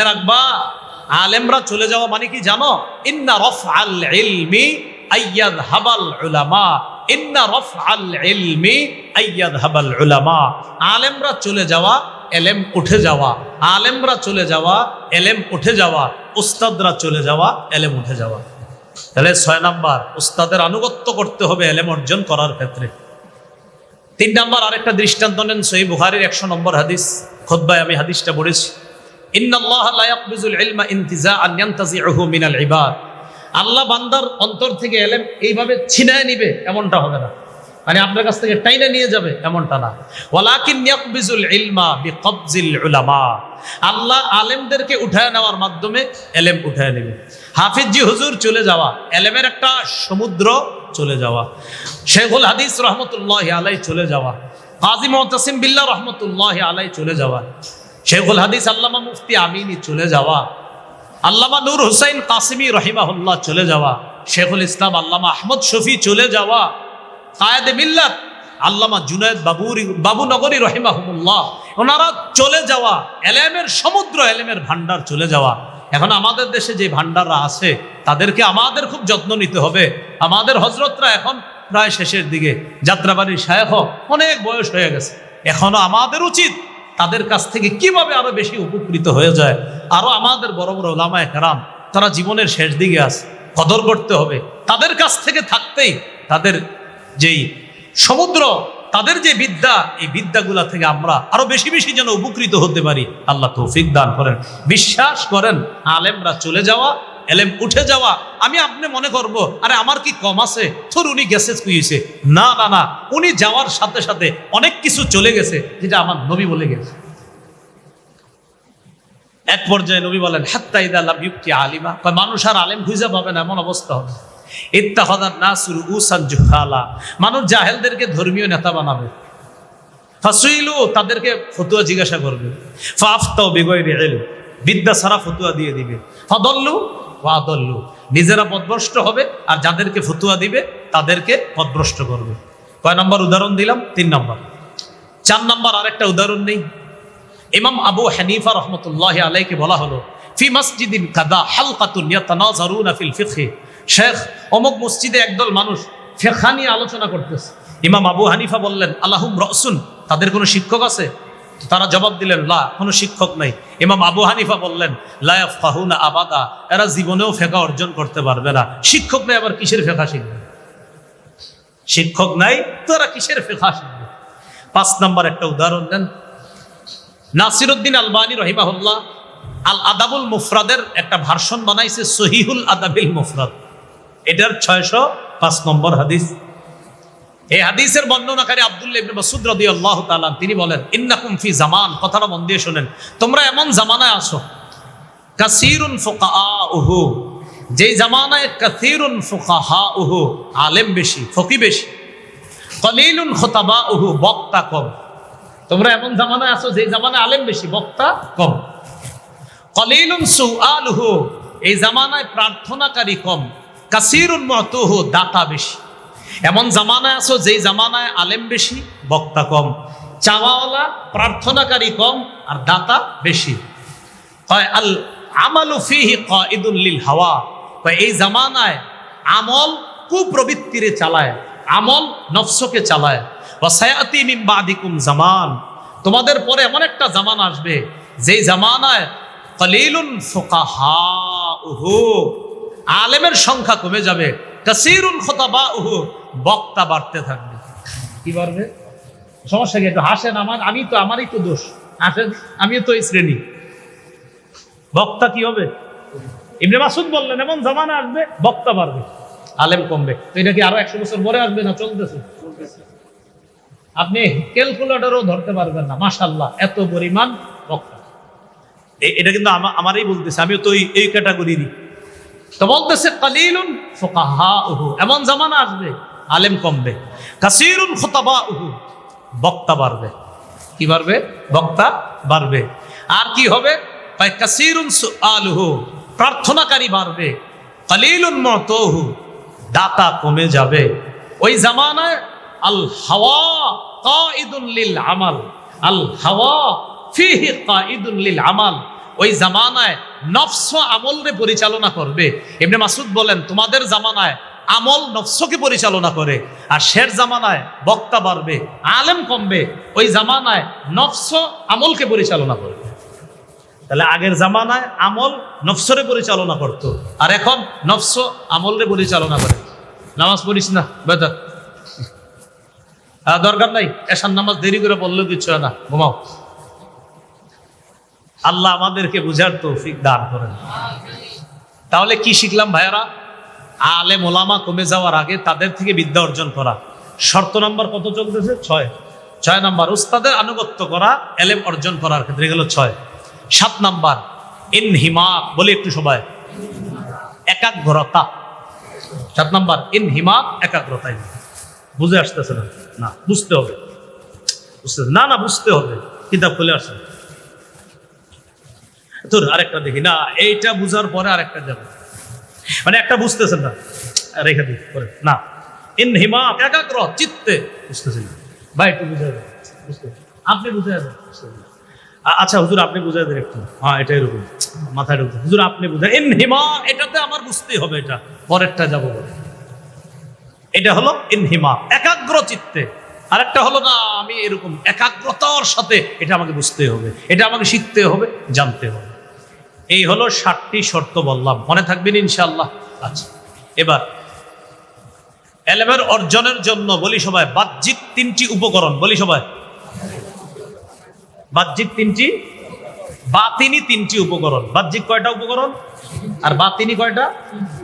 রাখবা, আলেমরা চলে যাওয়া মানে কি জানো? ইন্না রাফআল ইলমি আইয়াযহাবাল উলামা, ইন্না রাফআল ইলমি আইয়াযহাবাল উলামা। আলেমরা চলে যাওয়া, এলেম উঠে যাওয়া। আলেমরা চলে যাওয়া, এলেম উঠে যাওয়া। উস্তাদরা চলে যাওয়া, এলেম উঠে যাওয়া। তাহলে 6 নাম্বার, উস্তাদের আনুগত্য করতে হবে এলেম অর্জন করার ক্ষেত্রে। 3 নাম্বার আরেকটা দৃষ্টান্ত নেন, সহিহ বুখারীর 100 নম্বর হাদিস। খুতবায় আমি হাদিসটা পড়েছি। ইন্নাল্লাহা লা ইয়াকবিজুল ইলমা ইনতিজাআন ইয়ানতাজিউহু মিনাল ইবাদ। আল্লাহ বান্দার অন্তর থেকে এলেম এইভাবে ছিনায় নিবে এমনটা হবে না, মানে আপনার কাছ থেকে টাইনা নিয়ে যাবে এমনটা না। ওয়ালাকিন ইয়াকবিজুল ইলমা বিকবজিল উলামা। আল্লাহ আলেমদেরকে উঠায় নেওয়ার মাধ্যমে এলেম উঠায় নেবে। হাফিজি হুজুর চলে যাওয়া, এলেমের একটা সমুদ্র চলে যাওয়া। শেখুল হাদিস রহমতুল্লাহি আলাইহি চলে যাওয়া। কাজী মুতাসিম বিল্লাহ রহমতুল্লাহি আলাইহি চলে যাওয়া। শেখুল হাদিস আল্লামা মুফতি আমিনী চলে যাওয়া। আল্লামা নূর হুসাইন কাসিমি রহিমাহুল্লাহ চলে যাওয়া। শেখুল ইসলাম আল্লামা আহমদ শফি চলে যাওয়া। কায়েদে মিল্লাত আল্লামা জুনায়েদ বাবুনগরী রহিমাহুল্লাহ, ওনারা চলে যাওয়া। এলেমের সমুদ্র, এলেমের ভান্ডার চলে যাওয়া। এখন আমাদের দেশে যে ভান্ডাররা আছে তাদেরকে আমাদের খুব যত্ন নিতে হবে। আমাদের হজরতরা এখন প্রায় শেষের দিকে, যাত্রাবাড়ির শায়েখ অনেক বয়স হয়ে গেছে। এখনো আমাদের উচিত তাদের কাছ থেকে কিভাবে আরো বেশি উপকৃত হয়ে যায়। আরো আমাদের বড় বড় ওলামায়ে কেরাম, তারা জীবনের শেষ দিকে আছে, কদর করতে হবে তাদের কাছ থেকে থাকতেই। তাদের যেই সমুদ্র, তাদের যে বিদ্যা, এই বিদ্যাগুলা থেকে আমরা আরো বেশি বেশি যেন উপকৃত হতে পারি। আল্লাহ তৌফিক দান করেন। বিশ্বাস করেন, আলেমরা চলে যাওয়া, এলেম উঠে যাওয়া। আমি আপনি মনে করব আরে আমার কি কম আছে, তোর উনি গেছে কুইছে। না না না, উনি যাওয়ার সাথে সাথে অনেক কিছু চলে গেছে যেটা আমার নবী বলে গেছে। এক পর্যায়ে নবী বলেন হাত্তা ইদা লাম ইউবকি আলিমা, মানুষ আর আলেম খুঁজে পাবে না এমন অবস্থা হবে। ইত্তাখাযান নাসু রুউসান জুহালা, মানুষ জাহেলদেরকে ধর্মীয় নেতা বানাবে। ফাসুইলু, তাদেরকে ফতোয়া জিজ্ঞাসা করবে। ফাফতাউ বিগাইরি ইলম, বিদ্যা ছাড়া ফতোয়া দিয়ে দিবে। ফাদাল্লু ওয়া আদাল্লু, নিজেরা পথভ্রষ্ট হবে আর যাদেরকে ফতোয়া দিবে তাদেরকে পথভ্রষ্ট করবে। কয় নম্বর উদাহরণ দিলাম? 3 নম্বর। 4 নম্বর আরেকটা উদাহরণ নেই। ইমাম আবু হানিফা রহমতুল্লাহি আলাইহিকে বলা হলো ফি মসজিদিন কাদা হালকাতুন ইয়াতানাজারুনা ফিল ফিকহ, শেখ অমুক মসজিদে একদল মানুষ ফিকহ নিয়ে আলোচনা করতেছে। ইমাম আবু হানিফা বললেন আলাহুম রাসুন, তাদের কোনো শিক্ষক আছে? তারা জবাব দিলেন লা, কোনো শিক্ষক নাই। ইমাম আবু হানিফা বললেন লা ইয়াফকাহুনা আবাদা, এরা জীবনেও ফিকহ অর্জন করতে পারবে না। শিক্ষক নাই আবার কিসের ফিকহ শিখবে? শিক্ষক নাই তো এরা কিসের ফিকহ শিখবে? 5 নম্বর একটা উদাহরণ দেন। নাসিরউদ্দিন আলবানী রহিমাহুল্লাহ আল আদাবুল মুফরাদের একটা ভার্সন বানাইছে, সহিহুল আদাবিল মুফরাদ। এটার 605 নম্বর হাদিস। এই হাদিসের বর্ণনাকারী আব্দুল্লাহ ইবনে মাসউদ রাদিয়াল্লাহু তাআলা তিনি বলেন ইন্নাকুম ফি জামান, কথাটা মন দিয়ে শুনেন, তোমরা এমন জামানায় আছো কাসীরুন ফুকাহাউহু, যেই জামানায় কাসীরুন ফুকাহাউহু, আলেম বেশি, ফকি বেশি। কলিলুন খুতাবাউহু, বক্তা কম। তোমরা এমন জামানায় আছো যে জামানায় আলেম বেশি, বক্তা কম। কলিলুন সুআলুহু, এই জামানায় প্রার্থনাকারী কম। কাসীরুন মুতুহু, দাতা বেশি। এমন জামানায় আছো যেই জামানায় আলেম বেশি, বক্তা কম। চাওয়াওয়ালা, প্রার্থনাকারী কম আর দাতা বেশি। হয় আল আমালু ফিহি কাইদুন লিল হাওয়া, এই জামানায় আমল কুপ্রবৃত্তিরে চালায়, আমল নফসকে চালায়। ওয়াসায়াতি মিন বাদিকুম জামান, তোমাদের পরে এমন একটা জামানা আসবে যেই জামানায় কলিলুন ফুকাহাউহু, আলেমের সংখ্যা কমে যাবে। কাসীরুন খুতাবাউহু, বক্তা বাড়তে থাকবে। কি বাড়বে? সমস্যা কি? একটু হাসেন, আমারই তো দোষ। হাসেন, আমিও তো এই শ্রেণী। বক্তা কি হবে? ইবনে মাসউদ বললেন এমন জামানা আসবে বক্তা বাড়বে, আলেম কমবে। তো এটা কি আরো 100 বছর পরে আসবে না চলতেছে? আপনি ক্যালকুলেটরও ধরতে পারবেন না, মাশাআল্লাহ এত পরিমাণ বক্তা। এটা কিন্তু আমারই বলতেছে, আমিও তো এই ক্যাটাগরিরই। তো বলতেছে কালিলুন ফুকাহাউহু, এমন জামানা আসবে আলেম কমবে। কাসীরুন খুতাবাউহু, বক্তা বাড়বে। কি বাড়বে? বক্তা বাড়বে। আর কি হবে? কাসীরুন সুআলুহু, প্রার্থনাকারী বাড়বে। কলিলুন মুতুহু, দাতা কমে যাবে। ওই জামানায় আল হাওয়া কাইদুন লিল আমাল, আল হাওয়া ফিহি কাইদুন লিল আমাল, ওই জামানায় নফস আমলরে পরিচালনা করবে। ইবনে মাসউদ বলেন, তোমাদের জামানায় আমল নফসকে পরিচালনা করে, আর শের জামানায় বক্তা বাড়বে, আলেম কমবে, ওই জামানায় নফস আমলকে পরিচালনা করবে। তাহলে আগের জামানায় আমল নফসরে পরিচালনা করত, আর এখন নফস আমলরে পরিচালনা করে। নামাজ পড়িস না বেদা, দরকার নাই, এশার নামাজ দেরি করে পড়লেও কিছু হয় না, ঘুমাও। আল্লাহ আমাদেরকে বুঝার তৌফিক দান করেন। তাহলে কি শিখলাম ভাইয়ারা? আলেম ওলামা কমে যাওয়ার আগে তাদের থেকে বিদ্যা অর্জন করা। শর্ত নাম্বার কত চলতেছে? 6 নাম্বার উস্তাদের আনুগত্য করা, এলেম অর্জন করার ক্ষেত্রে গেল 6। 7 নাম্বার ইনহিমা, বলি একটু সবাই, একাগ্রতা। 7 নাম্বার ইনহিমা, একাগ্রতা। বুঝে আসতেছে না? না, বুঝতে হবে, না বুঝতে হবে। কিতাব খুলে আসে তোর আরেকটা দেখি না, এইটা বুঝার পরে আরেকটা যাবে, মানে একটা বুঝতেছেন না, রেখে দিই পরে না। ইনহিমা, একাগ্র চিত্তে, বুঝতেছেন না ভাই, একটু বুঝাই দেন, আপনি বুঝাই দেন। আচ্ছা হুজুর আপনি বুঝাই দেন একটু, হ্যাঁ এটা এরকম মাথায় ঢুকছে, হুজুর আপনি বুঝাই। ইনহিমা, এটাতে আমার বুঝতেই হবে, এটা পরেরটা যাবো বলে। এটা হলো ইনহিমা, একাগ্র চিত্তে। আরেকটা হলো না, আমি এরকম একাগ্রতার সাথে এটা আমাকে বুঝতে হবে, এটা আমাকে শিখতে হবে, জানতে হবে। এই হলো 7টি শর্ত বললাম, মনে থাকবেন ইনশাআল্লাহ। আচ্ছা, এবার এলেমের অর্জনের জন্য বলি সবাই বাহ্যিক 3টি উপকরণ, বলি সবাই বাহ্যিক 3টি, বাতিনি 3টি উপকরণ। বাহ্যিক কয়টা উপকরণ আর বাতিনি কয়টা?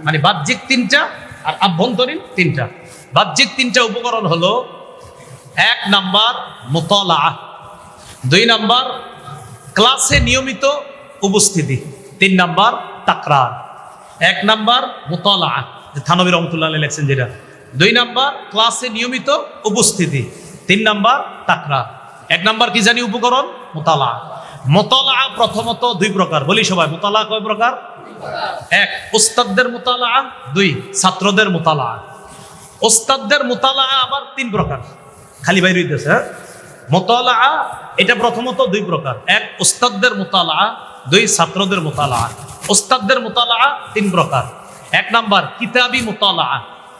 মানে বাহ্যিক 3টা আর আভ্যন্তরীণ 3টা। বাহ্যিক 3টা উপকরণ হলো 1 নাম্বার মুতালাআ, 2 নাম্বার ক্লাসে নিয়মিত উপস্থিতি, 3 নাম্বার তাকরার। 1 নাম্বার মুতালাআ, থানবী রহমাতুল্লাহ আলাইহি লেখছেন যেটা। 2 নাম্বার ক্লাসে নিয়মিত উপস্থিতি, 3 নাম্বার তাকরার। 1 নাম্বার কি জানি উপকরণ? মুতালাআ। মুতালাআ প্রথমত 2 প্রকার, বলি সবাই মুতালাআ কয় প্রকার? 1 উস্তাদদের মুতালাআ, 2 ছাত্রদের মুতালাআ। উস্তাদদের মুতালাআ আবার 3 প্রকার, খালি বাইরে হইতেছে। মুতালাআ এটা প্রথমত 2 প্রকার, 1 উস্তাদদের মুতালাআ, 2 ছাত্রদের মুতালাআ। উস্তাদদের মুতালাআ 3 প্রকার। 1 নাম্বার কিতাবি মুতালাআ,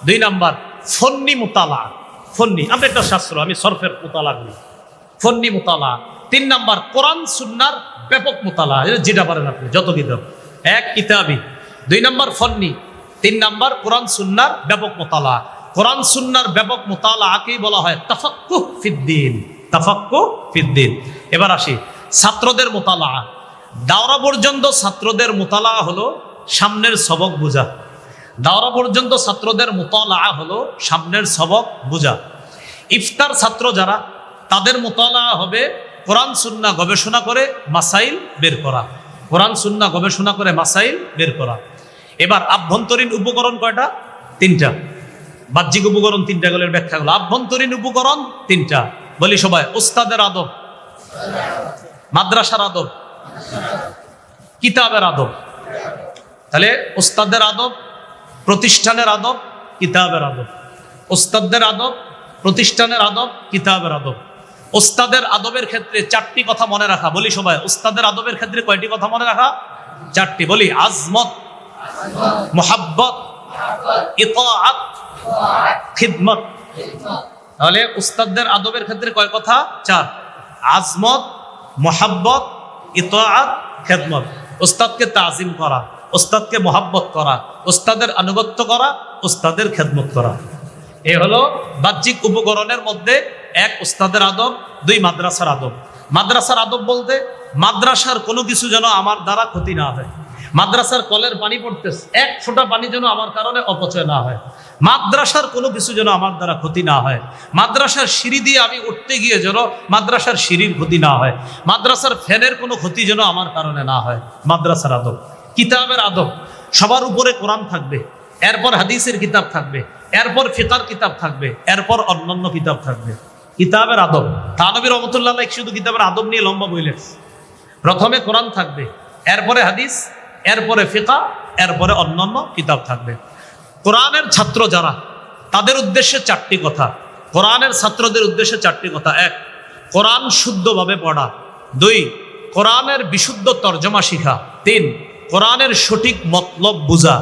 2 নাম্বার ফন্নি মুতালাআ। ফন্নি আমরা একটা শাস্ত্র, আমি সরফের মুতালাআ করি, ফন্নি মুতালাআ। 3 নাম্বার কোরআন সুন্নাহর ব্যাপক মুতালাআ, যেটা পারেন আপনি, যত কিতাব। 1 কিতাবি, 2 নাম্বার ফন্নি, 3 নাম্বার কোরআন সুন্নাহর ব্যাপক মুতালাআ। কোরআন সুন্নাহর ব্যাপক মুতালাআকেই বলা হয় তাফাক্কুহ ফিদ্দিন, তাফাক্কুহ ফিদ্দিন। এবার আসি ছাত্রদের মুতালাআ। দাওরা পর্যন্ত ছাত্রদের মুতালাআ হলো সামনের সবক বোঝা। দাওরা পর্যন্ত ছাত্রদের মুতালাআ হলো সামনের সবক বোঝা। ইফতার ছাত্র যারা, তাদের মুতালাআ হবে কোরআন সুন্নাহ গবেষণা করে মাসাইল বের করা, কোরআন সুন্নাহ গবেষণা করে মাসাইল বের করা। এবার আভ্যন্তরীণ উপকরণ কয়টা? 3টা। বাহ্যিক উপকরণ 3টা, গুলোর ব্যাখ্যা গুলো। আভ্যন্তরীণ উপকরণ 3টা, বলি সবাই উস্তাদের আদব, মাদ্রাসার আদব, কিতাবের আদব। তাহলে উস্তাদের আদব, প্রতিষ্ঠানের আদব, কিতাবের আদব। উস্তাদের আদব, প্রতিষ্ঠানের আদব, কিতাবের আদব। উস্তাদের আদবের ক্ষেত্রে 4টি কথা মনে রাখা, বলি সবাই উস্তাদের আদবের ক্ষেত্রে কয়টি কথা মনে রাখা? 4টি, বলি আজমত, মুহাব্বত, ইতাআত, খিদমত। তাহলে উস্তাদদের আদবের ক্ষেত্রে কয় কথা? 4। আজমত, মুহাব্বত, ইতাআত, খিদমত। উস্তাদকে তাজিম করা, উস্তাদকে মুহাব্বত করা, উস্তাদের আনুগত্য করা, উস্তাদের খেদমত করা। এই হলো বাহ্যিক উপকরণের মধ্যে 1 উস্তাদের আদব, 2 মাদ্রাসার আদব। মাদ্রাসার আদব বলতে মাদ্রাসার কোনো কিছু যেন আমার দ্বারা ক্ষতি না হয়। মাদ্রাসার কলের পানি পড়তেছে, 1 ফোঁটা পানি যেন আমার কারণে অপচয় না হয়। মাদ্রাসার কোনো কিছু যেন আমার দ্বারা ক্ষতি না হয়। মাদ্রাসার সিঁড়ি দিয়ে আমি উঠতে গিয়ে যেন মাদ্রাসার সিঁড়ির ক্ষতি না হয়। মাদ্রাসার ফ্যানের কোনো ক্ষতি যেন আমার কারণে না হয়। মাদ্রাসার আদব। কিতাবের আদব, সবার উপরে কোরআন থাকবে, এরপর হাদিসের কিতাব থাকবে, এরপর ফিকার কিতাব থাকবে, এরপর অন্যান্য কিতাব থাকবে। কিতাবের আদব, থানবী রহমাতুল্লাহ আলাইহি শুধু কিতাবের আদব নিয়ে লম্বা বই লেখছে। প্রথমে কোরআন থাকবে, এরপরে হাদিস, এরপরে ফিকা, এরপরে অন্যান্য কিতাব থাকবে। কোরআনের ছাত্র যারা, তাদের উদ্দেশ্যে 4টি কথা। কোরআনের ছাত্রদের উদ্দেশ্যে 4টি কথা। 1 কোরআন শুদ্ধভাবে পড়া, 2 কোরআনের বিশুদ্ধ তর্জমা শিখা। 3 কোরআনের সঠিক মতলব বুঝা।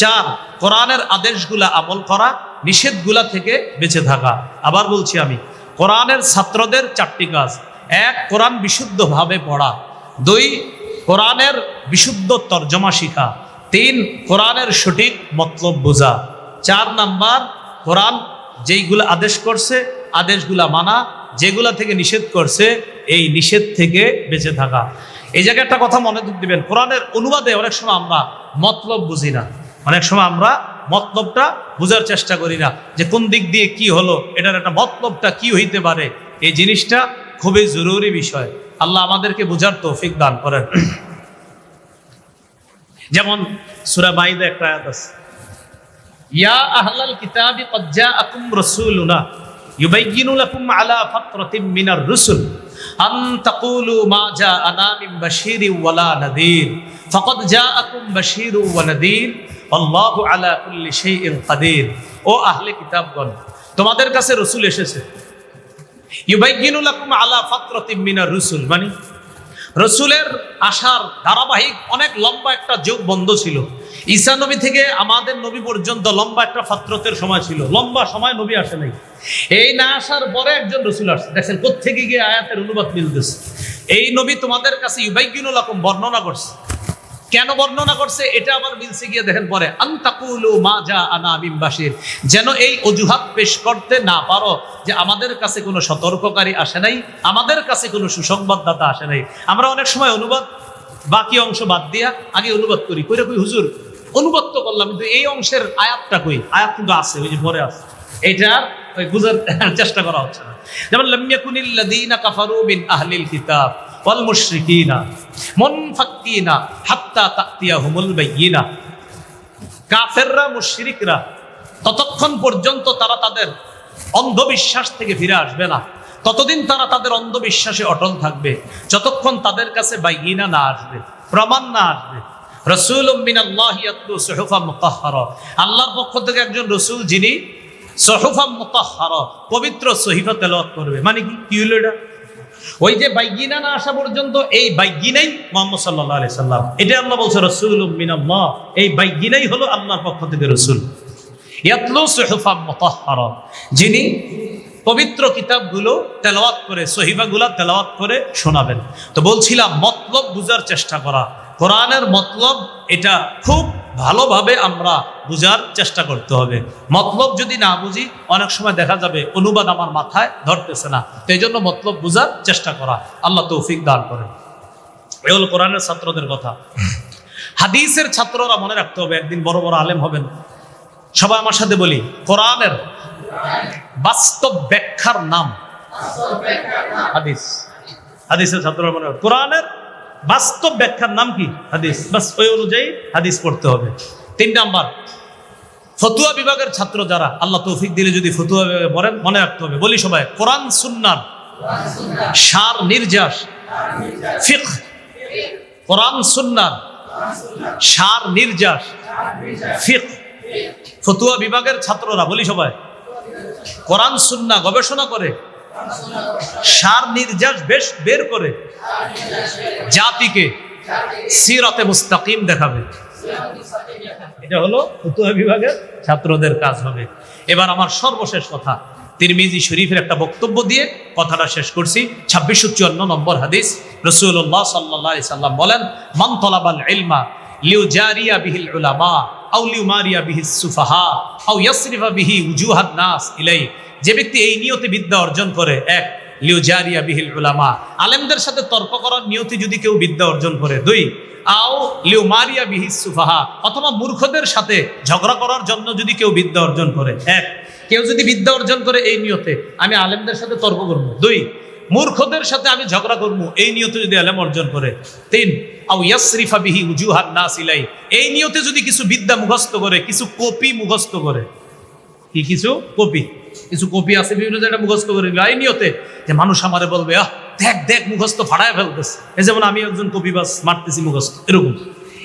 4 কোরআনের আদেশগুলা আমল করা, নিষেধগুলা থেকে বেঁচে থাকা। আবার বলছি আমি, কোরআনের ছাত্রদের 4টি কাজ। 1 কোরআন বিশুদ্ধভাবে পড়া। 2 কোরআনের বিশুদ্ধ তর্জমা শিখা। 3 কোরআনের সঠিক মতলব বোঝা। 4 নাম্বার কোরআন যেইগুলা আদেশ করছে আদেশগুলা মানা, যেগুলা থেকে নিষেধ করছে এই নিষেধ থেকে বেঁচে থাকা। এই জায়গায় একটা কথা মনে দিবেন, কোরআনের অনুবাদে অনেক সময় আমরা মতলব বুঝি না, অনেক সময় আমরা মতলবটা বোঝার চেষ্টা করি না, যে কোন দিক দিয়ে কি হলো, এটার একটা মতলবটা কি হইতে পারে। এই জিনিসটা খুবই জরুরি বিষয়। আল্লাহ আমাদেরকে বোঝার তৌফিক দান করেন। যেমন সূরা মাইদা একটা আয়াত আছে, ইয়া আহলাল কিতাবি ক্বাদ জাআকুম রাসূলুনা ইউবাইয়িনু লাকুম আলা ফাতরাতিম মিনার রুসুল আন তাকুলু মা জাআনা মিন বাশীরিন ওয়ালা নাযীর ফাকাদ জাআকুম বাশীরুন ওয়া নাযীর আল্লাহু আলা কুল্লি শাইইন কাদির। ও আহলে কিতাবগণ, তোমাদের কাছে রাসূল এসেছে, ইউবাইয়িনু লাকুম আলা ফাতরাতিম মিনার রুসুল, মানে রসুলের আসার ধারাবাহিক অনেক লম্বা একটা যুগ বন্ধ ছিল। ঈসা নবী থেকে আমাদের নবী পর্যন্ত লম্বা একটা ফাতরতের সময় ছিল, লম্বা সময় নবী আসে নাই। এই না আসার পরে একজন রসুল আসছে। দেখেন কোত্থেকে গিয়ে আয়াতের অনুবাদ মিলতেছে। এই নবী তোমাদের কাছে ইউবাইয়িনু লাকুম বর্ণনা করছে। কেন বর্ণনা করছে এটা আবার মিলছে গিয়ে দেখেন পরে, আনতাকুলু মা জাআনা মিন বাশীর, যেন এই অজুহাত পেশ করতে না পারো যে আমাদের কাছে কোনো সতর্ককারী আসে নাই, আমাদের কাছে কোনো সুসংবাদদাতা আসে নাই। আমরা অনেক সময় অনুবাদ বাকি অংশ বাদ দিয়া আগে অনুবাদ করি, কইরা কই হুজুর অনুবাদ তো করলাম কিন্তু এই অংশের আয়াতটা কই, আয়াত কিন্তু আছে, ওই যে পরে আছে, এটা ওই বুঝার চেষ্টা করা হচ্ছে না। যেমন লাম ইয়াকুনিল্লাযীনা কাফারু মিন আহলিল কিতাব ওয়াল মুশরিকিনা মুনফাক্কিনা হাত্তা তাতিয়াহুমুল বায়্যিনা। কাফেররা মুশরিকরা ততক্ষণ পর্যন্ত তারা তাদের অন্ধবিশ্বাস থেকে ফিরে আসবে না, ততদিন তারা তাদের অন্ধবিশ্বাসে অটল থাকবে যতক্ষণ তাদের কাছে বায়্যিনা না আসবে, প্রমাণ না আসবে। রাসূলুম মিনাল্লাহি ইয়াতলু সুহুফাম মুতাহহারা, আল্লাহর পক্ষ থেকে একজন রাসূল যিনি সুহুফাম মুতাহহারা পবিত্র সহিফা তেলাওয়াত করবে। মানে কি হলো এটা? ওই যে বায়্যিনা না আসা পর্যন্ত এই বায়্যিনাই মুহাম্মদ সাল্লাল্লাহু আলাইহি সাল্লাম, এটা আল্লাহ বলছে রাসূলুম মিনাল্লাহ, এই বায়্যিনাই হলো আল্লাহর পক্ষ থেকে রাসূল। ইয়াতলু সুহুফাম মুতাহহারা, যিনি পবিত্র কিতাবগুলো তেলাওয়াত করে, সহিফাগুলো তেলাওয়াত করে শোনাবেন। তো বলছিলাম মতলব বুঝার চেষ্টা করা, কোরআনের মতলব এটা খুব ভালোভাবে আমরা বুঝার চেষ্টা করতে হবে। মতলব যদি না বুঝি অনেক সময় দেখা যাবে অনুবাদ আমার মাথায় ধরতেছে না, তো এই জন্য মতলব বুঝার চেষ্টা করা। আল্লাহ তৌফিক দান করেন। এ হলো কোরআনের ছাত্রদের কথা। হাদিসের ছাত্ররা মনে রাখতে হবে, একদিন বড় বড় আলেম হবেন। সবাই আমার সাথে বলি, কোরআনের বাস্তব ব্যাখ্যার নাম হাদিস। হাদিসের ছাত্ররা মনে রাখবে, কোরআনের বাস্তব ব্যাখ্যার নাম কি? হাদিস। বাস ওই অনুযায়ী হাদিস পড়তে হবে। 3 নাম্বার, ফতুয়া বিভাগের ছাত্র যারা, আল্লাহ তৌফিক দিলে যদি ফতুয়া বিভাগে পড়েন মনে রাখতে হবে, বলি সবাই, কোরআন সুন্নাহর সার নির্যাস ফিকহ, কোরআন সুন্নাহর সার নির্যাস ফিকহ। ফতুয়া বিভাগের ছাত্ররা, বলি সবাই, কোরআন সুন্নাহ গবেষণা করে সার নির্যাস বেশ বের করে জাতিকে সিরাতে মুস্তাকিম দেখাবে। এটা হলো ফতুয়া বিভাগের ছাত্রদের কাজ হবে। এবার আমার সর্বশেষ কথা, তিরমিজি শরীফের একটা বক্তব্য দিয়ে কথাটা শেষ করছি। 2654 নম্বর হাদিস, রাসূলুল্লাহ সাল্লাল্লাহু আলাইহি সাল্লাম বলেন, মান তালাবাল ইলমা লিউজারিয়া বিহিল উলামা আও লিউমারিয়া বিহিস সুফাহা আও ইয়াসরিফা বিহি উজুহান নাস ইলাইহি, যে ব্যক্তি এই নিয়তে বিদ্যা অর্জন করে, 1 লিউজারিয়া বিহিল উলামা, আলেমদের সাথে তর্ক করার নিয়তে যদি কেউ বিদ্যা অর্জন করে, 2 আও লিউমারিয়া বিহিস সুফাহা, অথবা মূর্খদের সাথে ঝগড়া করার জন্য যদি কেউ বিদ্যা অর্জন করে। 1 কেউ যদি বিদ্যা অর্জন করে এই নিয়তে, আমি আলেমদের সাথে তর্ক করবো, 2 মূর্খদের সাথে আমি ঝগড়া করবো, এই নিয়তে যদি আলেম অর্জন করে, 3 আও ইয়াসরিফা বিহি উজুহান নাস ইলাইহি, এই নিয়তে যদি কিছু বিদ্যা মুখস্থ করে, কিছু কপি মুখস্থ করে, কি কিছু কপি, কিছু কপি আছে বিভিন্ন জায়গায় মুখস্থ করে এই নিয়তে যে মানুষ আমারে বলবে, আহ দেখ দেখ মুখস্থ ফাড়ায় ফেলতেছে, এই যেমন আমি একজন কপিবাস মারতেছি মুখস্থ, এরকম।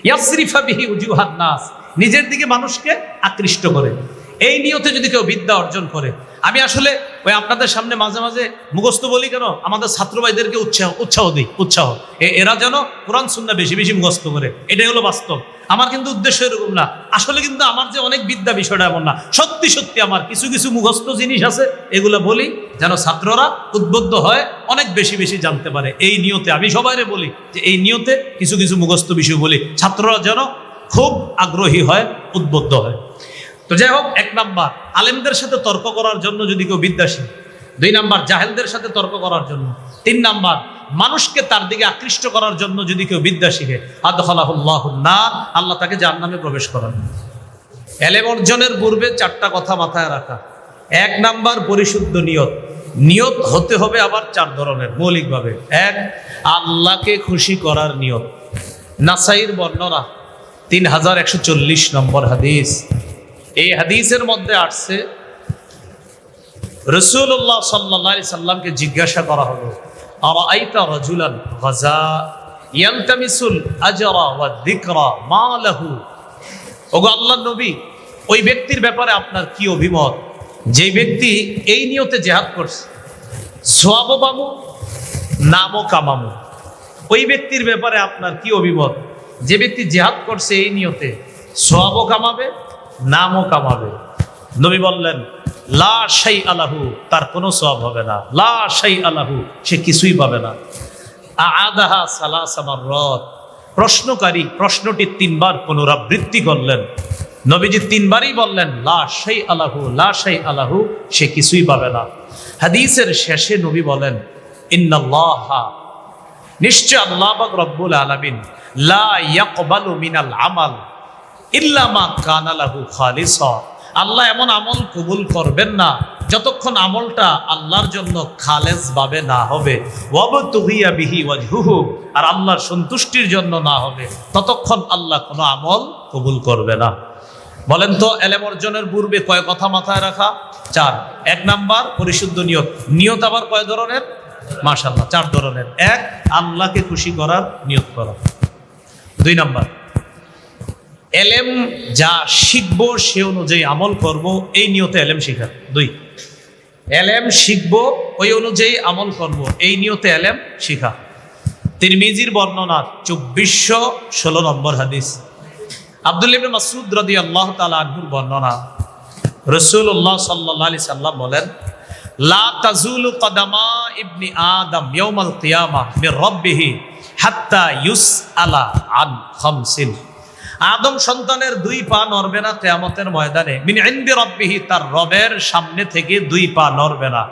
ইয়াসরিফা বিহি উজুহান নাস, নিজের দিকে মানুষকে আকৃষ্ট করে, এই নিয়তে যদি কেউ বিদ্যা অর্জন করে, আমি আসলে ওই আপনাদের সামনে মাঝে মাঝে মুখস্থ বলি কেন, আমাদের ছাত্র ভাইদেরকে উৎসাহ দিই, এরা যেন কোরআন সুন্নাহ বেশি বেশি মুখস্থ করে, এটাই হলো বাস্তব। আমার কিন্তু উদ্দেশ্য এরকম না, আসলে কিন্তু আমার যে অনেক বিদ্যা বিষয়টা এমন না, সত্যি সত্যি আমার কিছু কিছু মুখস্থ জিনিস আছে, এগুলো বলি যেন ছাত্ররা উদ্বুদ্ধ হয়, অনেক বেশি বেশি জানতে পারে। এই নিয়তে আমি সবাইরে বলি যে এই নিয়তে কিছু কিছু মুখস্থ বিষয় বলি, ছাত্ররা যেন খুব আগ্রহী হয়, উদ্বুদ্ধ হয়। তো যাই হোক, 1 নাম্বার আলেমদের সাথে তর্ক করার জন্য যদি কেউ বিদ্যা শিখে, 2 নাম্বার জাহেলদের সাথে তর্ক করার জন্য, 3 নাম্বার মানুষকে তার দিকে আকৃষ্ট করার জন্য যদি কেউ বিদ্যা শিখে, আদখালাহুল্লাহুন নার, আল্লাহ তাকে জাহান্নামে প্রবেশ করান। এলেম অর্জনের পূর্বে 4টা কথা মাথায় রাখা। 1 নাম্বার পরিশুদ্ধ নিয়ত, নিয়ত হতে হবে আবার 4 ধরনের মৌলিকভাবে। 1, আল্লাহকে খুশি করার নিয়ত। নাসাইর বর্ণনা 3140 নম্বর হাদিস। এই হাদিসের মধ্যে আসছে রাসূলুল্লাহ সাল্লাল্লাহু আলাইহি সাল্লামকে জিজ্ঞাসা করা হলো, আরাআইতা রাজুলান গাজা ইয়ালতামিসুল আজরা ওয়া যিকরা মা লাহু। ওগো আল্লাহর নবী, ওই ব্যক্তির ব্যাপারে আপনার কি অভিমত যে ব্যক্তি এই নিয়তে জিহাদ করছে, সওয়াবও পাবো নামও কামামো। ওই ব্যক্তির ব্যাপারে আপনার কি অভিমত যে ব্যক্তি জিহাদ করছে এই নিয়তে, সওয়াবও কামাবে নামও কামাবে। নবী বললেন, লা শাই আলাহু, তার কোনো সওয়াব হবে না, লা শাই আলাহু, সে কিছুই পাবে না। আদাহা সালাসা মাররাত, প্রশ্নকারী প্রশ্নটি 3 বার পুনরাবৃত্তি করলেন। নবীজি 3 বারই বললেন, লা শাই আলাহু, লা শাই আলাহু, সে কিছুই পাবে না। হাদিসের শেষে নবী বলেন, ইন্নাল্লাহা, নিশ্চয় আল্লাহ পাক রব্বুল আলামিন, লা ইয়াকবালু মিনাল আমাল ইল্লা মা কানা লাহু খালিসা, আল্লাহ এমন আমল কবুল করবেন না যতক্ষণ আমলটা আল্লাহর জন্য খালেস ভাবে না হবে, ওয়াবতুগিয়া বিহি ওয়াজহুহু, আর আল্লাহর সন্তুষ্টির জন্য না হবে, ততক্ষণ আল্লাহ কোনো আমল কবুল করবে না। বলেন তো, এলেম অর্জনের পূর্বে কয় কথা মাথায় রাখা? 4। 1 নাম্বার পরিশুদ্ধ নিয়ত। নিয়ত আবার কয় ধরনের? মাশাআল্লাহ 4 ধরনের। 1, আল্লাহকে খুশি করার নিয়ত করা। 2 নাম্বার, এলেম যা শিখবো সে অনুযায়ী আমল করব, এই নিয়তে এলেম শিখা। 2, এলেম শিখবো ওই অনুযায়ী আমল করব, এই নিয়তে এলেম শিখা। তিরমিজির বর্ণনা 2416 নম্বর হাদিস। আব্দুল্লাহ ইবনে মাসউদ রাদিয়াল্লাহু তাআলা আনহুর বর্ণনা, রাসূলুল্লাহ সাল্লাল্লাহু আলাইহি সাল্লাম বলেন, লা তাজুলু কদামা ইবনি আদম ইয়াউমাল কিয়ামাহ মির রাব্বিহি হাত্তা ইউসআলা আন খামসিন। আদম সন্তানের 2 পা নড়বে না কিয়ামতের ময়দানে, মিন ইনদি রাব্বিহি, তার রবের সামনে থেকে 2 পা নড়বে না,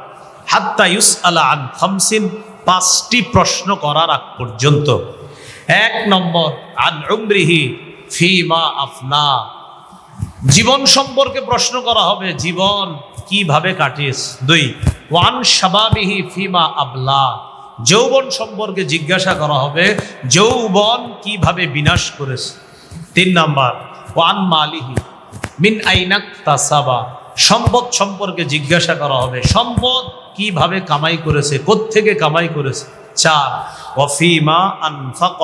হাত্তা ইউসআলা আন খামসিন, 5টি প্রশ্ন করার আগ পর্যন্ত। 1 নম্বর, আন উমরিহি ফিমা আফনা, জীবন সম্পর্কে প্রশ্ন করা হবে, জীবন কিভাবে কাটিয়েছ। 2, ওয়ান শাবাবিহি ফিমা আবলা, যৌবন সম্পর্কে জিজ্ঞাসা করা হবে, যৌবন কিভাবে বিনাশ করেছে। 3 নাম্বার, ওয়ান মালিহি মিন আইনা তাসাবা, সম্পদ সম্পর্কে জিজ্ঞাসা করা হবে, সম্পদ কিভাবে কামাই করেছে, কোত্থেকে কামাই করেছে। 4, ওয়াফিমা আনফাক,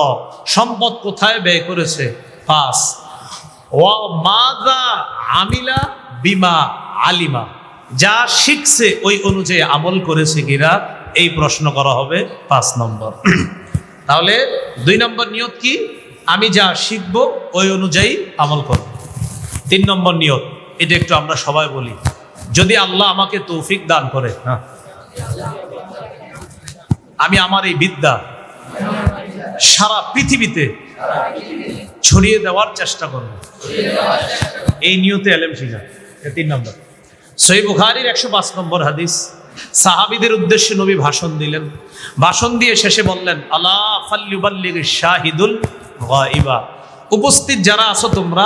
সম্পদ কোথায় ব্যয় করেছে। 5, ওয়া মাযা আমিলা বিমা আলিমা, যা শিখছে ওই অনুযায়ী আমল করেছে কিনা, এই প্রশ্ন করা হবে 5 নম্বর। তাহলে 2 নম্বর নিয়ত কি? আমি যা শিখবো ওই অনুযায়ী আমল করব। 3 নম্বর নিয়ত, এটা একটু আমরা সবাই বলি, যদি আল্লাহ আমাকে তৌফিক দান করে, আমি আমার এই বিদ্যা সারা পৃথিবীতে ছড়িয়ে দেওয়ার চেষ্টা করব, এই নিয়তে এলেম শিখা। 3 নম্বর। সহিহ বুখারীর 105 নম্বর হাদিস, সাহাবীদের উদ্দেশ্যে নবী ভাষণ দিলেন। ভাষণ দিয়ে শেষে বললেন, আলা ফাল্যুবাল্লিগিশ শাহিদুল গায়বা, উপস্থিত যারা আছো তোমরা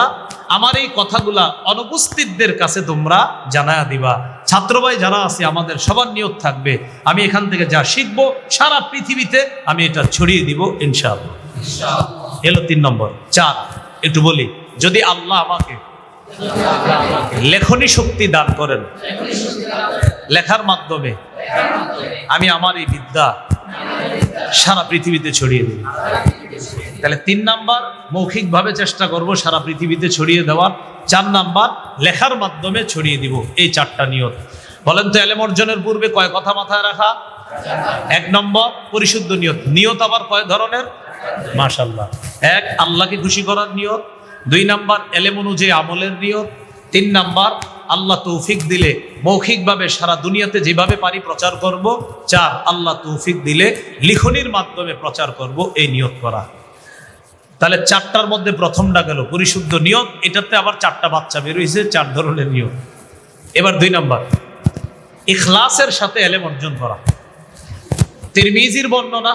আমার এই কথাগুলা অনুপস্থিতদের কাছে তোমরা জানায়া দিবা। ছাত্র ভাই যারা আছে আমাদের সবার নিয়ত থাকবে, আমি এখান থেকে যা শিখবো সারা পৃথিবীতে আমি এটা ছড়িয়ে দিব ইনশাআল্লাহ। এলো 3 নম্বর। 4, একটু বলি, যদি আল্লাহ আমাকে লেখনী শক্তি দান করেন, লেখার মাধ্যমে আমি আমার এই বিদ্যা সারা পৃথিবীতে ছড়িয়ে দিই। তাহলে 3 নাম্বার, মৌখিকভাবে চেষ্টা করব সারা পৃথিবীতে ছড়িয়ে দেওয়ার। 4 নাম্বার, লেখার মাধ্যমে ছড়িয়ে দিব। এই 4টা নিয়ত। বলেন তো এলেম অর্জনের পূর্বে কয় কথা মাথায় রাখা? এক নম্বর পরিশুদ্ধ নিয়ত। নিয়ত আবার কয় ধরনের? মাশাআল্লাহ। এক, আল্লাহকে খুশি করার নিয়ত। দুই নাম্বার এলেম অনুযায়ী আমলের নিয়ত। তিন নাম্বার আল্লাহ তৌফিক দিলে মৌখিকভাবে সারা দুনিয়াতে যেভাবে পারি প্রচার করব। চার, আল্লাহ তৌফিক দিলে লিখনির মাধ্যমে প্রচার করব, এই নিয়ত করা। তাহলে চারটার মধ্যে প্রথমটা গেল পরিশুদ্ধ নিয়ত। এটাতে আবার চারটা বাচ্চা বের হয়েছে, চার ধরনের নিয়ত। এবার দুই নাম্বার ইখলাসের সাথে এলেম অর্জন করা। তিরমিজির বর্ণনা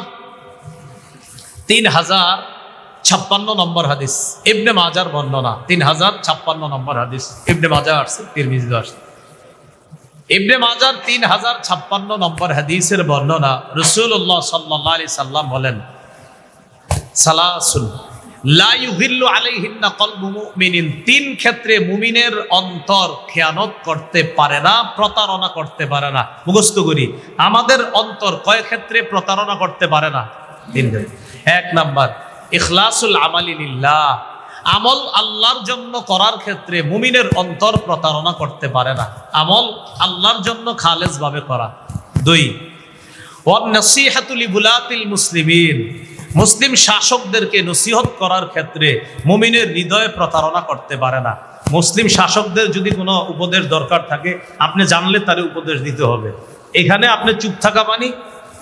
3056 নম্বর হাদিস, ইবনে মাজার বর্ণনা 3056 নম্বর হাদিস। ইবনে মাজাহ আসছে, তিরমিজিও আসছে। ইবনে মাজার 3056 নম্বর হাদিসের বর্ণনা, রাসূলুল্লাহ সাল্লাল্লাহু আলাইহি সাল্লাম বলেন, সালাসুন লা ইউহিল্লু আলাইহিন্না কলবু মুমিনিন, তিন ক্ষেত্রে মুমিনের অন্তর খেয়ানত করতে পারে না, প্রতারণা করতে পারে না। মুখস্থ করি, আমাদের অন্তর কয় ক্ষেত্রে প্রতারণা করতে পারে না? তিন ক্ষেত্রে। এক নাম্বার ইখলাসুল আমালি লিল্লাহ, আমল আল্লাহর জন্য করার ক্ষেত্রে মুমিনের অন্তর প্রতারণা করতে পারে না, আমল আল্লাহর জন্য খালেস ভাবে করা। দুই, ওয়ান নাসিহাতু লিবুলাতিল মুসলিমিন, মুসলিম শাসকদেরকে নসিহত করার ক্ষেত্রে মুমিনের হৃদয়ে প্রতারণা করতে পারে না। মুসলিম শাসকদের যদি কোনো উপদেশ দরকার থাকে, আপনি জানলে তার উপদেশ দিতে হবে। এখানে আপনি চুপ থাকা মানে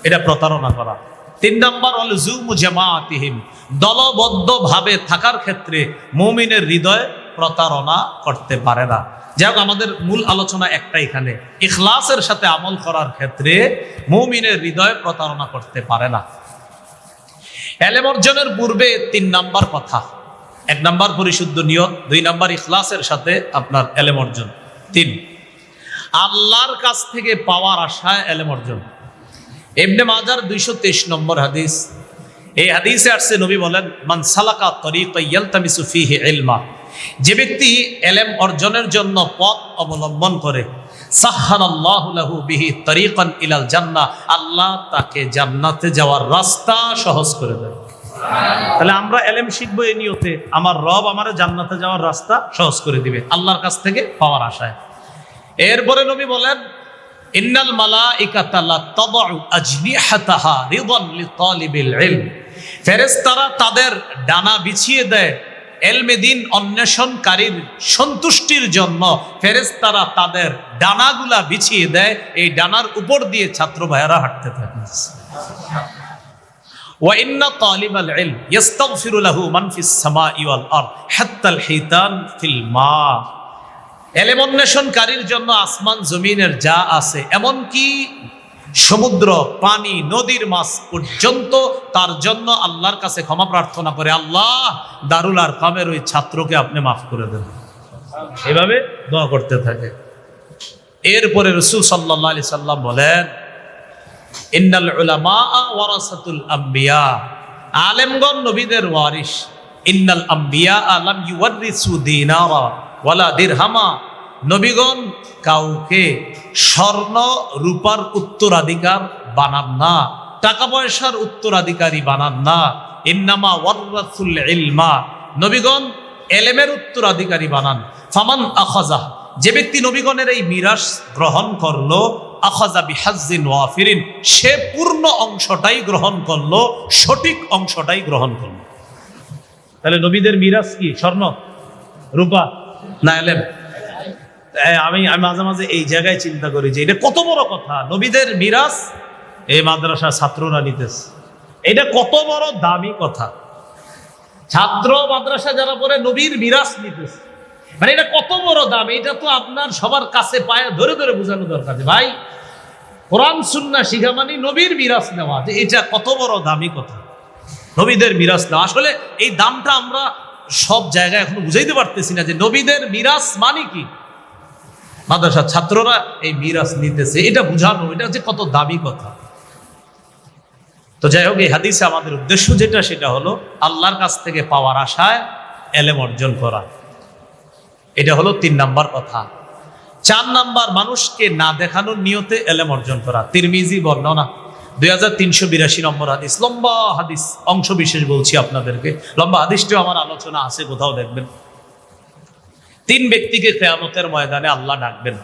এটা প্রতারণা করা। তিন নম্বর অলজুমু জামাআতিহিম, দলবদ্ধভাবে থাকার ক্ষেত্রে মুমিনের হৃদয়ে প্রতারণা করতে পারে না। যাই হোক, আমাদের মূল আলোচনা একটা, এখানে ইখলাসের সাথে আমল করার ক্ষেত্রে মুমিনের হৃদয়ে প্রতারণা করতে পারে না। এলেম অর্জনের পূর্বে তিন নাম্বার কথা, এক নাম্বার পরিশুদ্ধ নিয়ত, দুই নাম্বার ইখলাসের সাথে আপনার এলেম অর্জন, তিন আল্লাহর কাছ থেকে পাওয়ার আশায় এলেম অর্জন। ইবনে মাজার 223 নম্বর হাদিস, এই হাদিসে আসছে, নবী বলেন, মান সালাকা তরিকান ইয়ালতামিসু ফীহি ইলমা, যে ব্যক্তি এলেম অর্জনের জন্য পথ অবলম্বন করে, সাহহালাল্লাহু লাহু বিহি তরিকান ইলাল জান্নাহ, আল্লাহ তাকে জান্নাতে যাওয়ার রাস্তা সহজ করে দেয়। তাহলে আমরা এলেম শিখবো এই নিয়তে, আমার রব আমার জান্নাতে যাওয়ার রাস্তা সহজ করে দিবে, আল্লাহর কাছ থেকে পাওয়ার আশায়। এরপরে নবী বলেন, ইন্নাল মালাইকাতা লা তাদউ আজনিহাতাহা রিদান লিতালিবিল ইলম, ফেরেশতারা তাদের ডানা বিছিয়ে দেয় এলমে দিন অন্বেষণকারীর সন্তুষ্টির জন্য। ফেরেশতারা তাদের ডানাগুলা বিছিয়ে দেয়, এই ডানার উপর দিয়ে ছাত্র ভাইয়েরা হাঁটতে থাকে। ওয়া ইন্না তালিবাল ইলম ইস্তাগফিরু লাহু মান ফিস সামাই ওয়াল আরদ হাত্তাল হিতান ফিল মা, এলেম অন্বেষণকারীর জন্য আসমান জমিনের যা আছে, এমনকি সমুদ্র, পানি, নদীর মাছ পর্যন্ত তার জন্য আল্লাহর কাছে ক্ষমা প্রার্থনা করে, আল্লাহ দারুল আরকামের ওই ছাত্রকে আপনি মাফ করে দেন, এভাবে দোয়া করতে থাকে। এরপরে রাসূল সাল্লাল্লাহু আলাইহি সাল্লাম বলেন, ইন্নাল উলামা ওয়ারাসাতুল আম্বিয়া, আলেমগণ নবীদের ওয়ারিস। ইন্নাল আম্বিয়া লাম ইউওয়ারিসু দিনারা ওয়ালা দিরহামা, নবীগণ কাউকে স্বর্ণ রূপার উত্তরাধিকার বানান না, টাকা পয়সার উত্তরাধিকারী বানান না। ইন্নামা ওয়ারাসুল ইলমা, নবীগণ এলেমের উত্তরাধিকারী বানান। ফামান আখাযা, যে ব্যক্তি নবীগণের এই মিরাস গ্রহণ করলো, আখাযা বিহাজ্জিন ওয়াফিরিন, সে পূর্ণ অংশটাই গ্রহণ করলো, সঠিক অংশটাই গ্রহণ করলো। তাহলে নবীদের মিরাস কি? স্বর্ণ রূপা না এলেম? আমি মাঝে মাঝে এই জায়গায় চিন্তা করি যে এটা কত বড় কথা, নবীদের মিরাস এই মাদ্রাসা ছাত্ররা নিতেছে, এটা কত বড় দামি কথা। ছাত্র মাদ্রাসা যারা পড়ে নবীর মিরাস নিতেছে, মানে এটা কত বড় দাম। এটা তো আপনার সবার কাছে পায়ে ধরে ধরে বোঝানো দরকার যে ভাই, কোরআন সুন্নাহ শিখা মানে নবীর মিরাস নেওয়া, যে এটা কত বড় দামি কথা, নবীদের মিরাস নেওয়া। আসলে এই দামটা আমরা সব জায়গায় এখনো বুঝাইতে পারতেছি না যে নবীদের মিরাস মানে কি। মাদ্রাসার ছাত্ররা এই মিরাস নিতেছে, এটা বুঝানো, এটা যে কত দামি কথা। তো যাই হোক, এই হাদিসে আমাদের উদ্দেশ্য যেটা, সেটা হলো আল্লাহর কাছ থেকে পাওয়ার আশায় এলেম অর্জন করা। এটা হলো 3 নাম্বার কথা। 4 নাম্বার, মানুষকে না দেখানোর নিয়তে এলেম অর্জন করা। তিরমিজি বর্ণনা 2382 নম্বর হাদিস, লম্বা হাদিস, অংশ বিশেষ বলছি আপনাদেরকে, লম্বা হাদিসটিও আমার আলোচনা আছে, কোথাও দেখবেন। 3 ব্যক্তিকে কিয়ামতের ময়দানে আল্লাহ ডাকবেন।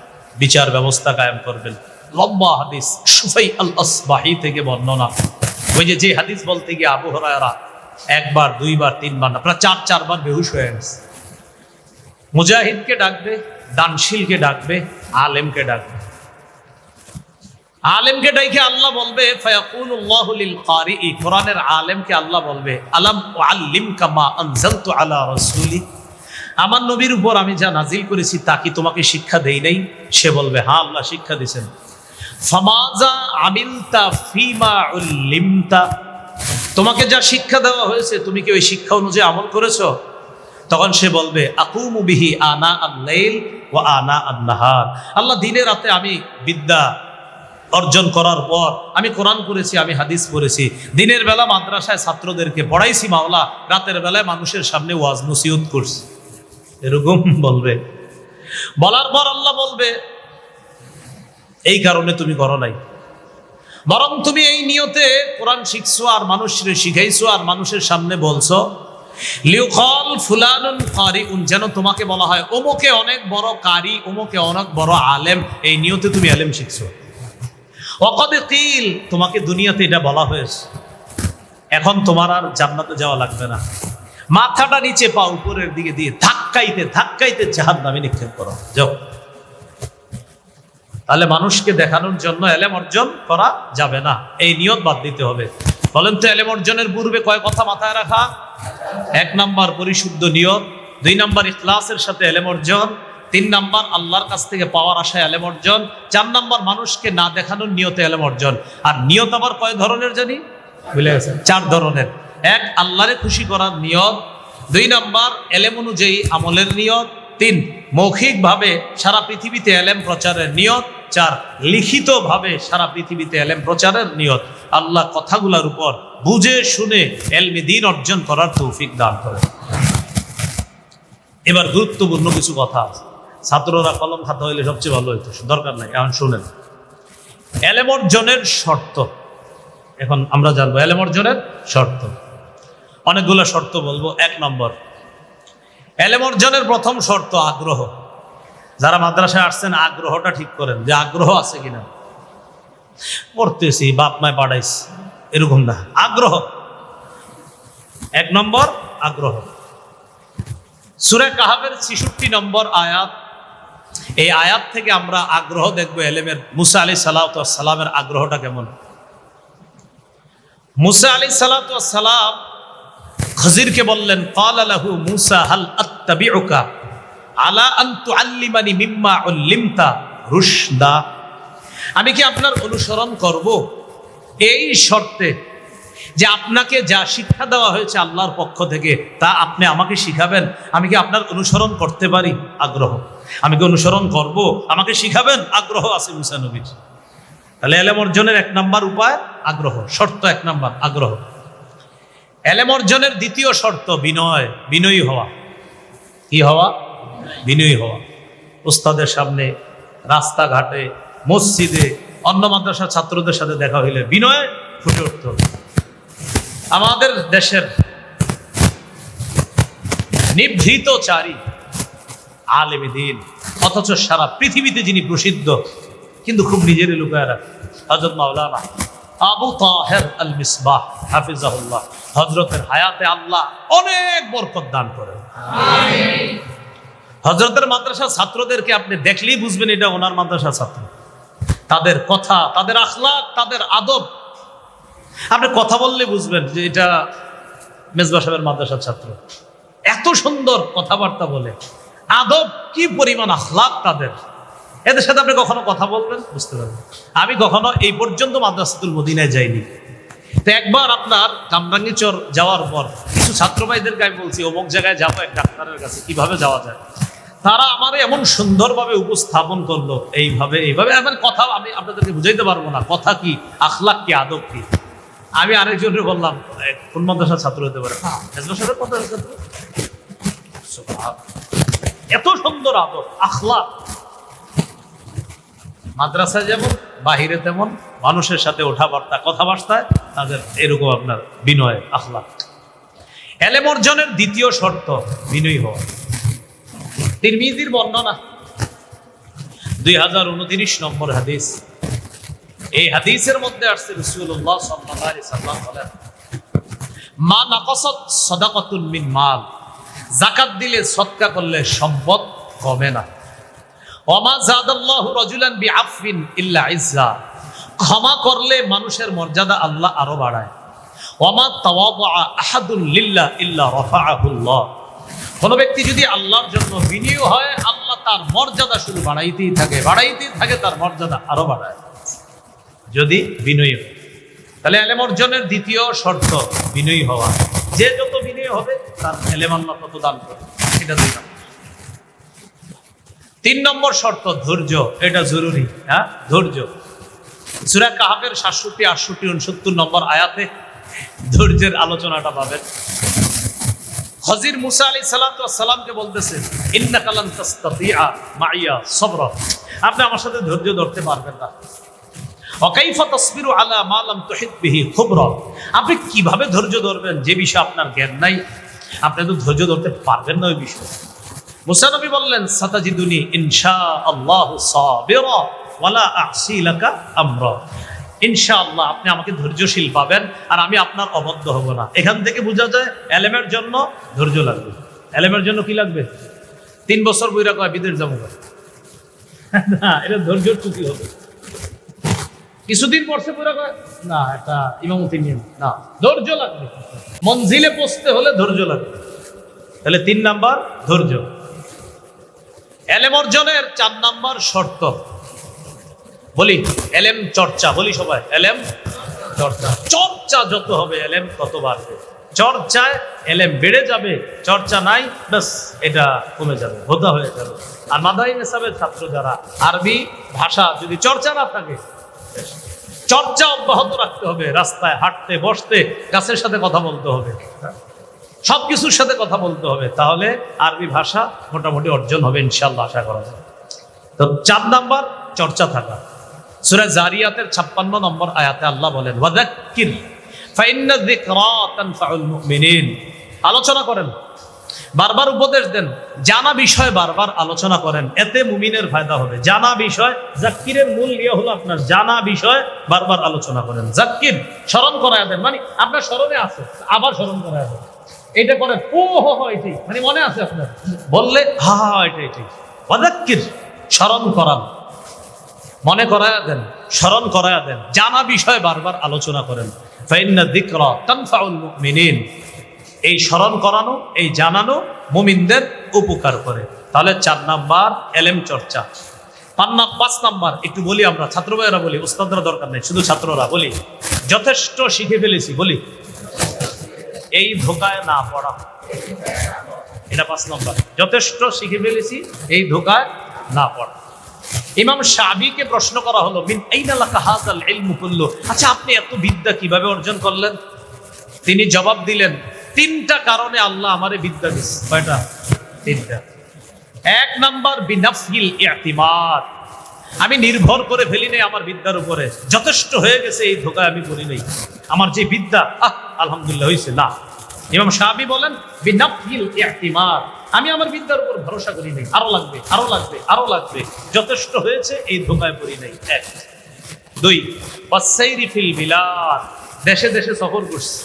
বিচার ব্যবস্থা কায়েম করবেন। লম্বা হাদিস, সুফাই আল আসবাহি থেকে বর্ণনা। ওই যে হাদিস বলতে গিয়ে আবু হুরায়রা একবার, দুইবার, তিনবার না, প্রায় চারবার বেহুশ হয়ে গেছে। মুজাহিদকে ডাকবে, দানশীলকে ডাকবে, আলেমকে ডাকবে। আলেমকে ডাইকে আল্লাহ বলবে, ফায়াকুলুল্লাহু লিল কারিই, কোরআনের আলেমকে আল্লাহ বলবে, আলাম উআল্লিমকা মা আনজালতু আলা রাসূলি, আমার নবীর উপর আমি যা নাজিল করেছি তা কি তোমাকে শিক্ষা দেই নাই? সে বলবে, হ্যাঁ আল্লাহ শিক্ষা দিয়েছেন। ফামাযা আমিলতা ফিমা উল্লিমতা, তোমাকে যা শিক্ষা দেওয়া হয়েছে তুমি কি ওই শিক্ষা অনুযায়ী আমল করেছো? তখন সে বলবে, আকুমু বিহি আনা আল-লাইল ওয়া আনা আন-নাহার, আল্লাহ দিনে রাতে আমি বিদ্যা অর্জন করার পর আমি কোরআন পড়েছি, আমি হাদিস পড়েছি, দিনের বেলা মাদ্রাসায় ছাত্রদেরকে পড়াইছি মাওলা, রাতের বেলায় মানুষের সামনে ওয়াজ নসিহত করছি। এরকম বলবে। বলার পর আল্লাহ বলবে, এই কারণে তুমি করো নাই, বরং তুমি এই নিয়তে কোরআন শিখছো আর মানুষের শিখাইছো আর মানুষের সামনে বলছো, লিউকাল ফুলানুন কারিউন, যেন তোমাকে বলা হয় ওমকে অনেক বড় কারি, ওমকে অনেক বড় আলেম, এই নিয়তে তুমি আলেম শিখছো। ওয়াকাদ কিল, তোমাকে দুনিয়াতে এটা বলা হয়েছে, এখন তোমার আর জান্নাতে যাওয়া লাগবে না, মাথাটা নিচে পা উপরের দিকে দিয়ে ধাক্কাইতে ধাক্কাইতে জাহান্নামে নিক্ষেপ করো, যাও। তাহলে মানুষকে দেখানোর জন্য এলেম অর্জন করা যাবে না, এই নিয়ত বাদ দিতে হবে। বলেন তো, এলেম অর্জনের পূর্বে কয় কথা মাথায় রাখা? 1 নাম্বার পরিশুদ্ধ নিয়ত, 2 নাম্বার ইখলাসের সাথে এলেম অর্জন, 3 নাম্বার আল্লাহর কাছ থেকে পাওয়ার আশায় এলেম অর্জন, 4 নাম্বার মানুষকে না দেখানোর নিয়তে এলেম অর্জন। আর নিয়ত আবার কয় ধরনের জানি? ভুলে গেছেন? 4 ধরনের। 1 আল্লাহরে খুশি করার নিয়ত, 2 নাম্বার এলেম অনুযায়ী আমলের নিয়ত, 3 মৌখিকভাবে সারা পৃথিবীতে এলেম প্রচারের নিয়ত, 4 লিখিতভাবে সারা পৃথিবীতে এলেম প্রচারের নিয়ত। আল্লাহ কথাগুলোর উপর বুঝে শুনে এলমে দ্বীন অর্জন করার তৌফিক দান করেন। এবার গুরুত্বপূর্ণ কিছু কথা আছে, ছাত্ররা কলম খাতা হইলে সবচেয়ে ভালো হইতো, দরকার নাই, এখন শুনেন। এলেম অর্জনের শর্ত এখন আমরা জানবো। এলেম অর্জনের শর্ত, অনেকগুলো শর্ত বলবো। 1 নম্বর, এলেম অর্জনের প্রথম শর্ত আগ্রহ। যারা মাদ্রাসায় আসছেন আগ্রহটা ঠিক করেন, যে আগ্রহ আছে কিনা। পড়তেছি, বাপ মায় পাঠাইছি, এরকম না, আগ্রহ। 1 নম্বর আগ্রহ। সূরা কাহাফের 66 নম্বর আয়াত, এই আয়াত থেকে আমরা আগ্রহ দেখবো এলেমের। মুসা আলাইহিস সালাতু ওয়াস সালামের আগ্রহটা কেমন। মুসা আলাইহিস সালাতু ওয়াস সালাম খজিরকে বললেন, ক্বালা লাহু মুসা হাল আত্তাবিউকা আলা আন তুআল্লিমানি মিম্মা উল্লিমতা রুশদা, আমি কি আপনার অনুসরণ করব এই শর্তে যে আপনাকে যা শিক্ষা দেওয়া হয়েছে আল্লাহর পক্ষ থেকে তা আপনি আমাকে শিখাবেন, আমি কি আপনার অনুসরণ করতে পারি? আগ্রহ। আমি কি অনুসরণ করব, আমাকে শিখাবেন? আগ্রহ আছে মুসা নবীর। তাহলে এলেম অর্জনের 1 নাম্বার উপায় আগ্রহ, শর্ত 1 নাম্বার আগ্রহ। এলেম অর্জনের দ্বিতীয় শর্ত বিনয়, বিনয়ী হওয়া। কি হওয়া? বিনয়ী হওয়া। উস্তাদের সামনে, রাস্তাঘাটে, মসজিদে, অন্য মাদ্রাসার ছাত্রদের সাথে দেখা হইলে বিনয় ফুটে উঠত। আমাদের দেশের নিভৃতচারী আলেমে দ্বীন, অথচ সারা পৃথিবীতে যিনি প্রসিদ্ধ, কিন্তু খুব নিজেরই লুকায় রাখে, হযরত মাওলানা আবু তাহের আল মিসবাহ হাফিজাহুল্লাহ। হযরতের হায়াতে আল্লাহ অনেক বরকত দান করেন। আমিন। হযরতের মাদ্রাসার ছাত্রদেরকে আপনি দেখলেই বুঝবেন এটা ওনার মাদ্রাসার ছাত্র। তাদের কথা, তাদের আখলাক, তাদের আদব, আপনি কথা বললে বুঝবেন যে এটা মেজবা সাহেবের মাদ্রাসার ছাত্র। এত সুন্দর কথাবার্তা বলে, আদব, কি পরিমাণ আখলাক তাদের, এদের সাথে আপনি কখনো কথা বলবেন, বুঝতে পারবেন। আমি কখনো এই পর্যন্ত মাদ্রাসাতুল মদিনায় যাইনি। তো একবার আপনার কামরাঙ্গীচর যাওয়ার পর কিছু ছাত্র ভাইদেরকে আমি বলছি অমুক জায়গায় যাবো এক ডাক্তারের কাছে, কিভাবে যাওয়া যায়। তারা আমারে এমন সুন্দরভাবে উপস্থাপন করলো, এইভাবে এইভাবে, এমন কথা আমি আপনাদেরকে বুঝাইতে পারবো না, কথা কি, আখলাক কি, আদব কি। আমি আরেকজনের বললাম, কোন মাদ্রাসার ছাত্র হতে পারে? এত সুন্দর আদব, আখলাক। মাদ্রাসায় যেমন বাহিরে তেমন, মানুষের সাথে ওঠাবার্তা, কথাবার্তায় তাদের এরকম আপনার বিনয়, আখলাক। এলেম অর্জনের দ্বিতীয় শর্ত বিনয়ী হওয়া। তিরমিজির বর্ণনা, 2029 নম্বর হাদিস। এই হাদিসের মধ্যে আসছে রাসূলুল্লাহ সাল্লাল্লাহু আলাইহি সাল্লাম বলেন, মা নাকাসাত সাদাকাতুন মিন মাল, যাকাত দিলে সদকা করলে সম্পদ কমে না। ওমা যাদাল্লাহু রাজুলান বিআফবিন ইল্লা ইজ্জা, ক্ষমা করলে মানুষের মর্যাদা আল্লাহ আরো বাড়ায়। ওমা তাওয়াদা আহাদুন লিল্লাহ ইল্লা রাফাআহুল্লাহ, কোন ব্যক্তি যদি আল্লাহর জন্য বিনয়ী হয় আল্লাহ তার মর্যাদা শুধু বাড়াইতেই থাকে, তার মর্যাদা আরো বাড়ায় যদি বিনয়ী হয়। তাহলে এলেম অর্জনের দ্বিতীয় শর্ত বিনয়ী হওয়া। যে যত বিনয়ী হবে তার এলেম আল্লাহ তত দান করবে। এটা 2 নম্বর। 3 নম্বর শর্ত ধৈর্য, এটা জরুরি। হ্যাঁ, ধৈর্য। সূরা কাহফের 67, 68, 69 নম্বর আয়াতে ধৈর্যের আলোচনাটা পাবেন। হযরত মুসা আলাইহিস সালাতু ওয়াস সালামকে বলতেছেন, ইন্নাকা লান তাসতাতিআ মাইয়া সাবরা, আপনি আমার সাথে ধৈর্য ধরতে পারবেন না। ওয়া কাইফা তাসবিরু আলা মা লাম তুহিত বিহি খুবরা, আপনি কিভাবে ধৈর্য ধরবেন যে বিষয়ে আপনার জ্ঞান নাই? আপনি তো ধৈর্য ধরতে পারবেন না ওই বিষয়ে। মুসা নবী বললেন, সাতাজিদুনি ইনশাআল্লাহু সাবিরা ওয়ালা আ'সি লাকা আমরা, ইনশাআল্লাহ আপনি আমাকে ধৈর্যশীল পাবেন আর আমি আপনার অবদ্ধ হব না। এখান থেকে বোঝা যায় এলেমের জন্য ধৈর্য লাগবে। এলেমের জন্য কি লাগবে? 3 বছর বইরা কয় বিদেশ যাবো না, এটা ধৈর্যের চুক্তি হবে। কিছুদিন পরছে বইরা কয় না, এটা ইমামতি নিয়ম না, ধৈর্য লাগবে। মঞ্জিলে পৌঁছতে হলে ধৈর্য লাগবে। তাহলে 3 নাম্বার ধৈর্য। এলেম অর্জনের 4 নাম্বার শর্ত বলি এলেম চর্চা। বলি সবাই এলেম চর্চা। চর্চা যত হবে এলেম তত বাড়বে। চর্চায় এলেম বেড়ে যাবে, চর্চা নাই বাস এটা কমে যাবে, হোদা হয়ে যাবে। আর মাদানী মেসাবের ছাত্র যারা, আরবি ভাষা যদি চর্চা না থাকে, চর্চা অব্যাহত রাখতে হবে। রাস্তায় হাঁটতে বসতে গাছের সাথে কথা বলতে হবে, সবকিছুর সাথে কথা বলতে হবে, তাহলে আরবি ভাষা মোটামুটি অর্জন হবে ইনশাআল্লাহ, আশা করা যায়। তো 4 নাম্বার চর্চা থাকা। সূরা জারিয়াতের 56 নম্বর আয়াতে আল্লাহ বলেন, ওয়াযাক্কির ফাইন্না যিকরা তানফাউল মুমিনিন, আলোচনা করেন, বারবার উপদেশ দেন, জানা বিষয় বারবার আলোচনা করেন, এতে মুমিনের ফায়দা হবে। জানা বিষয়, যাক্কিরের মূল ইয়ে হলো আপনার জানা বিষয় বারবার আলোচনা করেন। যাক্কির স্মরণ করায় দেন, মানে আপনার স্মরণে আছে আবার স্মরণ করায় দেন। এটা করেন, ও হো এটাই, মানে মনে আছে আপনার, বললে হা হা এটাই। ওয়াযাক্কির স্মরণ করান, মনে করায়া দেন, স্মরণ করায়া দেন, জানা বিষয় বারবার আলোচনা করেন। ফাইন্না যিকরা তানফাউল মুমিনিন, এই স্মরণ করানো, এই জানানো মুমিনদের উপকার করে। তাহলে 4 নাম্বার এলেম চর্চা। 5 নাম্বার একটু বলি আমরা, ছাত্র ভাইয়েরা বলি, উস্তাদরা দরকার নেই, শুধু ছাত্ররা বলি, যথেষ্ট শিখে ফেলেছি। বলি এই ধোকায় না পড়া, এটা 5 নাম্বার। যথেষ্ট শিখে ফেলেছি, এই ধোকায় না পড়া। ইমাম শাফিকে প্রশ্ন করা হলো, মিন আইনা লাকা হাযাল ইলমু কুল্লু, আচ্ছা আপনি এত বিদ্যা কিভাবে অর্জন করলেন? তিনি জবাব দিলেন, 3টা কারণে আল্লাহ আমারে বিদ্যা দিয়েছে। কয়টা? 3টা। 1 নাম্বার বিনাফসিল ইতিমাদ, আমি নির্ভর করে ফেলি নাই আমার বিদ্যার উপরে, যথেষ্ট হয়ে গেছে এই ধোকায় আমি পড়ি নাই, আমার যে বিদ্যা আলহামদুলিল্লাহ হয়েছে না। ইমাম শাফি বলেন বিনাফসিল ইতিমাদ, আমি আমার বিদ্যার উপর ভরসা করি নাই, আরো লাগবে আরো লাগবে আরো লাগবে, যথেষ্ট হয়েছে এই ধোকায় পড়ি নাই। 1। 2 ওয়াসাইরি ফিল বিলাদ, দেশে দেশে সফর করছি।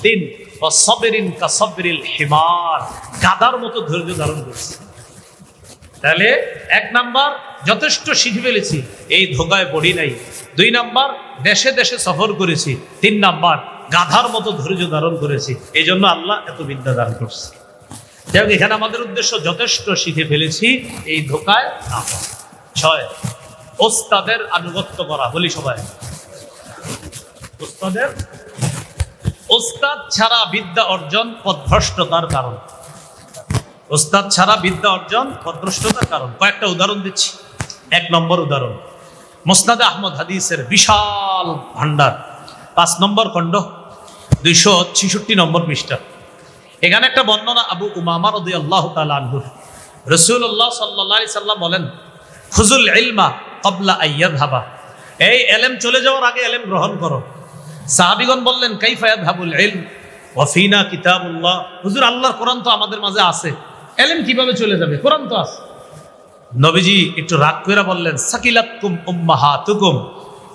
3 ওয়াসবিরিন কাসবরিল হিমার, গাধার মতো ধৈর্য ধারণ করছি। তাহলে 1 নাম্বার যথেষ্ট শিখে ফেলেছি, এই ধোকায় পড়ি নাই। 2 নাম্বার দেশে দেশে সফর করেছি। 3 নাম্বার গাধার মতো ধৈর্য ধারণ করেছি, এই জন্য আল্লাহ এত বিদ্যা দান করছে। যাই হোক, এখানে আমাদের উদ্দেশ্য যথেষ্ট শিখে ফেলেছি, এই ধোকায় না। 6 ওস্তাদের আনুগত্য করা। বলি সবাই ওস্তাদের, ওস্তাদ ছাড়া বিদ্যা অর্জন পথভ্রষ্টতার কারণ। ওস্তাদ ছাড়া বিদ্যা অর্জন পথভ্রষ্টতার কারণ। কয়েকটা উদাহরণ দিচ্ছি। 1 নম্বর উদাহরণ, মুসনাদে আহমদ হাদিসের বিশাল ভান্ডার, 5 নম্বর খণ্ড, 266 নম্বর পৃষ্ঠা। এখানে একটা বর্ণনা, আবু উমামা রাদিয়াল্লাহু তাআলা আনহু, রাসূলুল্লাহ সাল্লাল্লাহু আলাইহি সাল্লাম বলেন, খুযুল ইলমা ক্বাবলা আইয়াযহাবা, এই ইলম চলে যাওয়ার আগে ইলম গ্রহণ করো। সাহাবীগণ বললেন, কাইফা ইয়াযহাবুল ইলম ওয়া ফিনা কিতাবুল্লাহ, হুজুর আল্লাহর কোরআন তো আমাদের মাঝে আছে, ইলম কিভাবে চলে যাবে? কোরআন তো আছে। নবীজি একটু রাগ করে বললেন সাকিলাতকুম উম্মাহাতুকুম,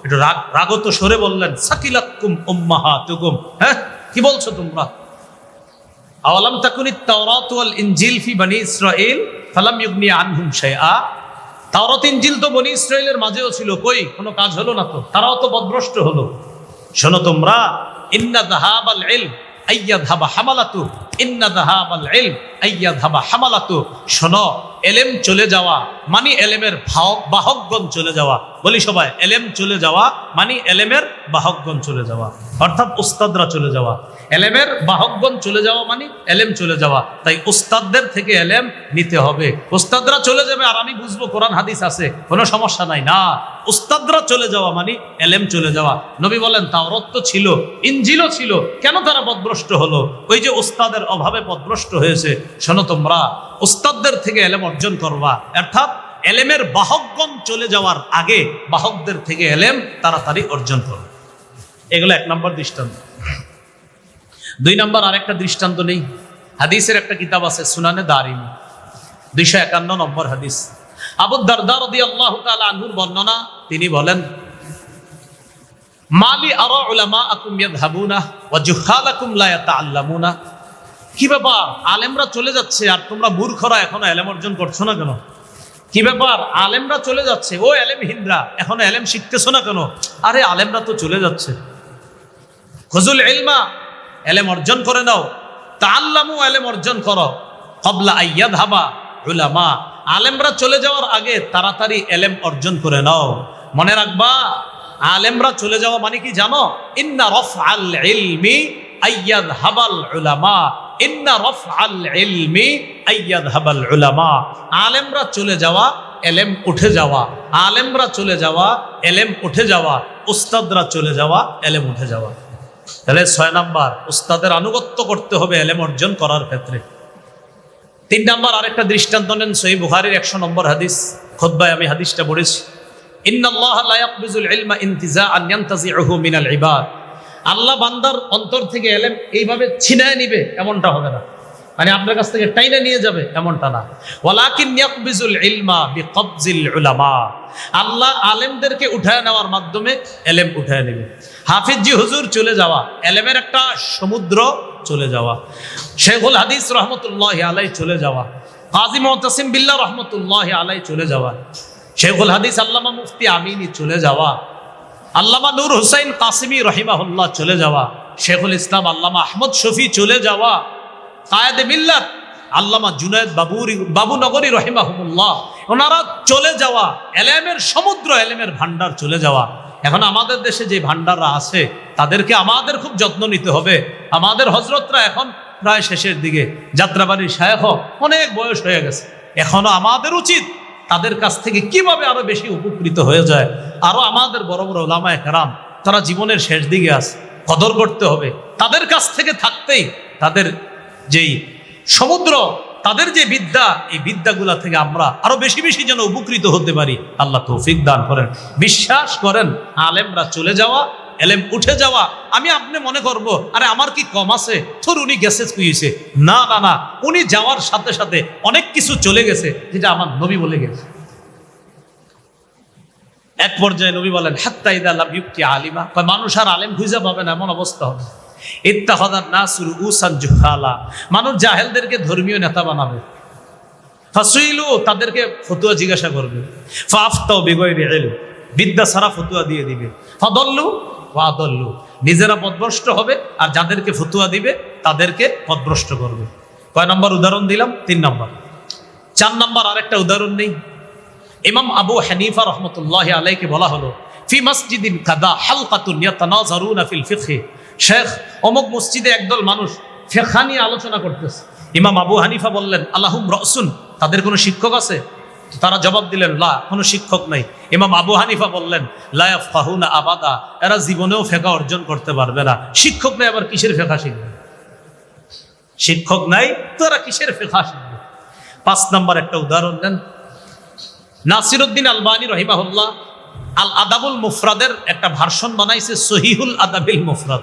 একটু রাগত সরে বললেন সাকিলাতকুম উম্মাহাতুকুম। হ্যাঁ, কি বলছো তোমরা? আওয়ালাম তাকুনিত তাওরাত ওয়াল ইনজিল ফি বনি ইসরাঈল ফালাম ইউগনি আনহুম শাইআ। তাওরাত ইনজিল তো বনি ইসরাঈলের মাঝেও ছিল, কই কোনো কাজ হলো না তো, তারাও তো পথভ্রষ্ট হলো। শোনো তোমরা, ইন্না যাহাবাল ইলম আইয়াযহাবা হামালাতু, ইন্না যাহাবাল ইলম আইয়াযহাবা হামালাতু। শোনো, এলেম চলে যাওয়া মানে এলেমের বাহকগণ চলে যাওয়া। বলি সবাই, এলেম চলে যাওয়া মানে এলেমের বাহকগণ চলে যাওয়া, অর্থাৎ উস্তাদরা চলে যাওয়া। এলেমের বাহকগণ চলে যাওয়া মানে এলেম চলে যাওয়া। তাই উস্তাদদের থেকে এলেম নিতে হবে। উস্তাদরা চলে যাবে আর আমি বুঝবো কোরআন হাদিস আছে, কোনো সমস্যা নাই, না। উস্তাদরা চলে যাওয়া মানে এলেম চলে যাওয়া। নবী বলেন তাওরাত তো ছিল, ইনজিলও ছিল, কেন তারা পথভ্রষ্ট হলো? ওই যে উস্তাদের অভাবে পথভ্রষ্ট হয়েছে। শোনো তোমরা, উস্তাদদের থেকে এলেম অর্জন করবা, অর্থাৎ এলেমের বাহকগণ চলে যাওয়ার আগে বাহকদের থেকে এলেম তাড়াতাড়ি অর্জন করো। এগুলো 1 নম্বর দৃষ্টান্ত। 2 নম্বর আরেকটা দৃষ্টান্ত নেই। হাদিসের একটা কিতাব আছে সুনানে দারিমি, 251 নম্বর হাদিস। আবু দারদা রাদিয়াল্লাহু তাআলা আনহুর বর্ণনা, তিনি বলেন মালি আরা উলামাআকুম ইয়াযহাবুনা ওয়া জুহালাকুম লা ইয়াতাআল্লামুনা। কি ব্যাপার, আলেমরা চলে যাচ্ছে আর তোমরা মূর্খরা এখনো এলেম অর্জন করছো না কেন? কি ব্যাপার, আলেমরা চলে যাচ্ছে, ও এলেমহীনরা এখনো এলেম শিখতেছো না কেন? আরে আলেমরা তো চলে যাচ্ছে। খুজুল ইলমা, এলেম অর্জন করে নাও। তাআল্লামু, এলেম অর্জন করো। ক্বাবলা আইয়াযহাবা উলামা, আলেমরা চলে যাওয়ার আগে তাড়াতাড়ি এলেম অর্জন করে নাও। মনে রাখবা, আলেমরা চলে যাওয়া মানে কি জানো? ইন্না রাফআল ইলমি আইয়াযহাবাল উলামা, ইন্না রাফআল ইলমি আইয়াযহাবাল উলামা। আলেমরা চলে যাওয়া, এলেম উঠে যাওয়া। আলেমরা চলে যাওয়া, এলেম উঠে যাওয়া। উস্তাদরা চলে যাওয়া, এলেম উঠে যাওয়া। তাহলে 6 নাম্বার, উস্তাদের আনুগত্য করতে হবে এলেম অর্জন করার ক্ষেত্রে। 3 নাম্বার আরেকটা দৃষ্টান্ত নেন, সহিহ বুখারীর 100 নম্বর হাদিস। খুতবায় আমি হাদিসটা পড়েছি। ইন্নাল্লাহা লা ইয়াকবিজুল ইলমা ইনতিজাআন ইয়ানতাজিউহু মিনাল ইবাদ। আল্লাহ বান্দার অন্তর থেকে এলেম এইভাবে ছিনায় নিবে, এমনটা হবে না। মানে আপনার কাছ থেকে টাইনা নিয়ে যাবে, এমনটা না। ওয়ালাকিন ইয়াকবিজুল ইলমা বিকবজিল উলামা। আল্লাহ আলেমদেরকে উঠায় নেওয়ার মাধ্যমে এলেম উঠায় নেবে। হাফিজি হুজুর চলে যাওয়া, এলেমের একটা সমুদ্র চলে যাওয়া। শেখুল হাদিস রহমতুল্লাহি আলাইহি চলে যাওয়া। কাজী মুতাসিম বিল্লাহ রহমতুল্লাহি আলাইহি চলে যাওয়া। শেখুল হাদিস আল্লামা মুফতি আমিনী চলে যাওয়া। আল্লামা নূর হুসাইন কাসিমি রহিমাহুল্লাহ চলে যাওয়া। শেখুল ইসলাম আল্লামা আহমদ শফি চলে যাওয়া। কায়েদে মিল্লাত আল্লামা জুনায়েদ বাবুনগরী রহিমাহুল্লাহ, ওনারা চলে যাওয়া। এলেমের সমুদ্র, এলেমের ভান্ডার চলে যাওয়া। এখন আমাদের দেশে যে ভান্ডাররা আছে তাদেরকে আমাদের খুব যত্ন নিতে হবে। আমাদের হজরতরা এখন প্রায় শেষের দিকে, যাত্রাবাড়ির শায়খ অনেক বয়স হয়ে গেছে। এখনো আমাদের উচিত তাদের কাছ থেকে কিভাবে আরো বেশি উপকৃত হয়ে যায়। আরো আমাদের বড় বড় ওলামায়ে কেরাম, তারা জীবনের শেষ দিকে আছে, কদর করতে হবে তাদের কাছ থেকে থাকতেই। তাদের যেই সমুদ্র, তাদের যে বিদ্যা, এই বিদ্যাগুলা থেকে আমরা আরো বেশি বেশি যেন উপকৃত হতে পারি। আল্লাহ তৌফিক দান করেন। বিশ্বাস করেন, আলেমরা চলে যাওয়া, এলেম উঠে যাওয়া, আমি আপনি মনে করব আরে আমার কি কম আছে, তোর উনি গেছে কুইছে। না না না, উনি যাওয়ার সাথে সাথে অনেক কিছু চলে গেছে যেটা আমার নবী বলে গেছে। এক পর্যায়ে নবী বলেন হাত্তা ইযা লাম ইউবকি আলিমা, মানুষ আর আলেম খুঁজে পাবে না, এমন অবস্থা হবে। ইত্তাখাযান নাসু রুউসান জুহালা, মানুষ জাহেলদেরকে ধর্মীয় নেতা বানাবে। ফাসইলু, তাদেরকে ফতোয়া জিজ্ঞাসা করবে। ফাআফতাউ বিগাইরি ইলম, বিদ্যা ছাড়া ফতোয়া দিয়ে দিবে। ফাদাল্লু ওয়া আদাল্লু, নিজেরা পথভ্রষ্ট হবে আর যাদেরকে ফতোয়া দিবে তাদেরকে পথভ্রষ্ট করবে। কয় নম্বর উদাহরণ দিলাম? 3 নম্বর। 4 নম্বর আরেকটা উদাহরণ নেই। ইমাম আবু হানিফা রহমতুল্লাহি আলাইহিকে বলা হলো ফি মসজিদিন কাদা হালকাতুন ইয়াতানাজারুনা ফিল ফিকহ, শেখ অমুক মসজিদে একদল মানুষ ফিকহ নিয়ে আলোচনা করতেছে। ইমাম আবু হানিফা বললেন আলাহুম রাসুন, তাদের কোনো শিক্ষক আছে? তারা জবাব দিলেন লা, কোনো শিক্ষক নাই। ইমাম আবু হানিফা বললেন লা ইয়াফকাহুনা আবাদা, এরা জীবনেও ফিকহ অর্জন করতে পারবে না। শিক্ষক নাই, আবার কিসের ফিকহ শিখবে? শিক্ষক নাই তো এরা কিসের ফিকহ শিখবে? 5 নম্বর একটা উদাহরণ দেন। নাসিরউদ্দিন আলবানী রহিমাহুল্লাহ আল আদাবুল মুফরাদের একটা ভার্সন বানাইছে, সহিহুল আদাবিল মুফরাদ।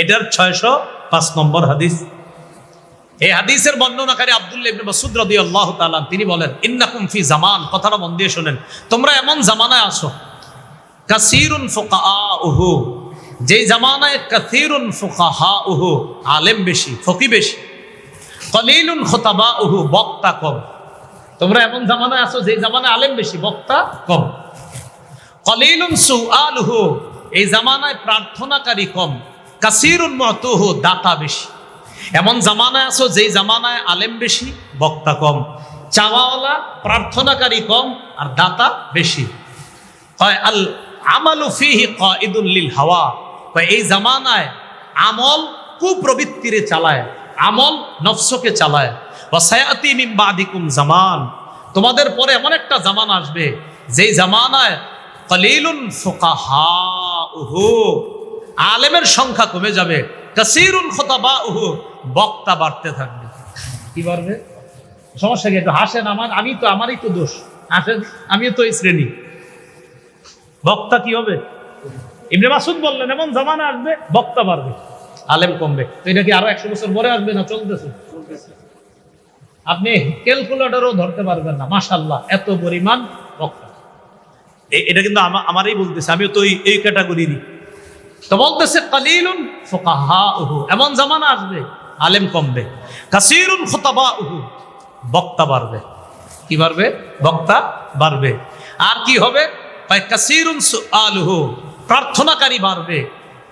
এটার 605 নম্বর হাদিস। এই হাদিসের বর্ণনাকারী আব্দুল্লাহ ইবনে মাসউদ রাদিয়াল্লাহু তাআলা তিনি বলেন, ইন্নাকুম ফি জামান, কথাটা মন দিয়ে শুনেন, তোমরা এমন জামানায় আছো, কাসীরুন ফুকাহাউহু, যেই জামানায় কাসীরুন ফুকাহাউহু, আলেম বেশি, ফকি বেশি, কলিলুন খুতাবাউহু, বক্তা কম। তোমরা এমন জামানায় আছো যেই জামানায় আলেম বেশি, বক্তা কম। কলিলুন সুআলুহু, এই জামানায় প্রার্থনাকারী কম। কাসীরুন মুতুহু, দাতা বেশি। এমন জামানায় আছো যেই জামানায় আলেম বেশি, বক্তা কম। চাওয়াওয়ালা প্রার্থনাকারী কম আর দাতা বেশি। হয় আল আমালু ফিহি কাইদুন লিল হাওয়া, এই জামানায় আমল কুপ্রবৃত্তিরে চালায়, আমল নফসকে চালায়। ওয়া সায়াতি মিন বাদিকুম জামান, তোমাদের পরে এমন একটা জামানা আসবে যেই জামানায় কলিলুন ফুকাহাউহু, আলেমের সংখ্যা কমে যাবে, কাসীরুন খুতাবাউহু, বক্তা বাড়তে থাকবে। কি বাড়বে? সমস্যা কি? একটু হাসেন, আমারই তো দোষ, হাসেন, আমিও তো এই শ্রেণী। বক্তা কি হবে? ইবনে মাসউদ বললেন এমন জামানা আসবে বক্তা বাড়বে, আলেম কমবে। তো এটা কি আরো 100 বছর পরে আসবে না চলতেছে? আপনি ক্যালকুলেটরও ধরতে পারবেন না, মাশাআল্লাহ এত পরিমাণ বক্তা। এটা কিন্তু আমারই বলতেছে, আমিও তো এই ক্যাটাগরিরই। তো বলতেছে কালিলুন ফুকাহাউহু, এমন জামানা আসবে আলেম কমবে। কাসীরুন খুতাবাউহু, বক্তা বাড়বে। কি বাড়বে? বক্তা বাড়বে। আর কি হবে? কাসীরুন সুআলুহু, প্রার্থনাকারী বাড়বে।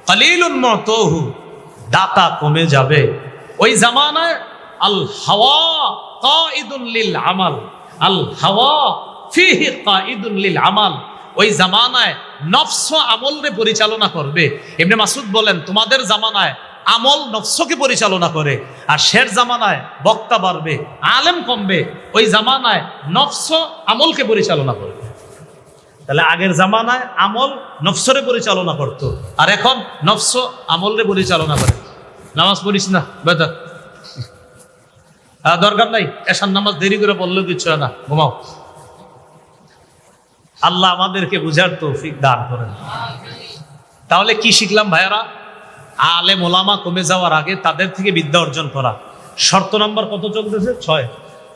কলিলুন মুতুহু, দাতা কমে যাবে। ওই জামানায় আল হাওয়া কাইদুন লিল আমাল, আল হাওয়া ফিহি কাইদুন লিল আমাল, ওই জামানায় নফস আমলরে পরিচালনা করবে। ইবনে মাসউদ বলেন তোমাদের জামানায় আমল নফসকে পরিচালনা করে, আর শের জামানায় বক্তা বাড়বে, আলেম কমবে। ওই জামানায় নফস আমলকে পরিচালনা করবে। তাহলে আগের জামানায় আমল নফসরে পরিচালনা করত, আর এখন নফস আমলরে পরিচালনা করে। নামাজ পড়িস না, বেদাত, দরকার নাই, এশার নামাজ দেরি করে পড়লেও কিছু হয় না, ঘুমাও। আল্লাহ আমাদেরকে বুঝার তৌফিক দান করেন। তাহলে কি শিখলাম ভাইয়ারা? আলেম ওলামা কমে যাওয়ার আগে তাদের থেকে বিদ্যা অর্জন করা। শর্ত নাম্বার কত চলতেছে?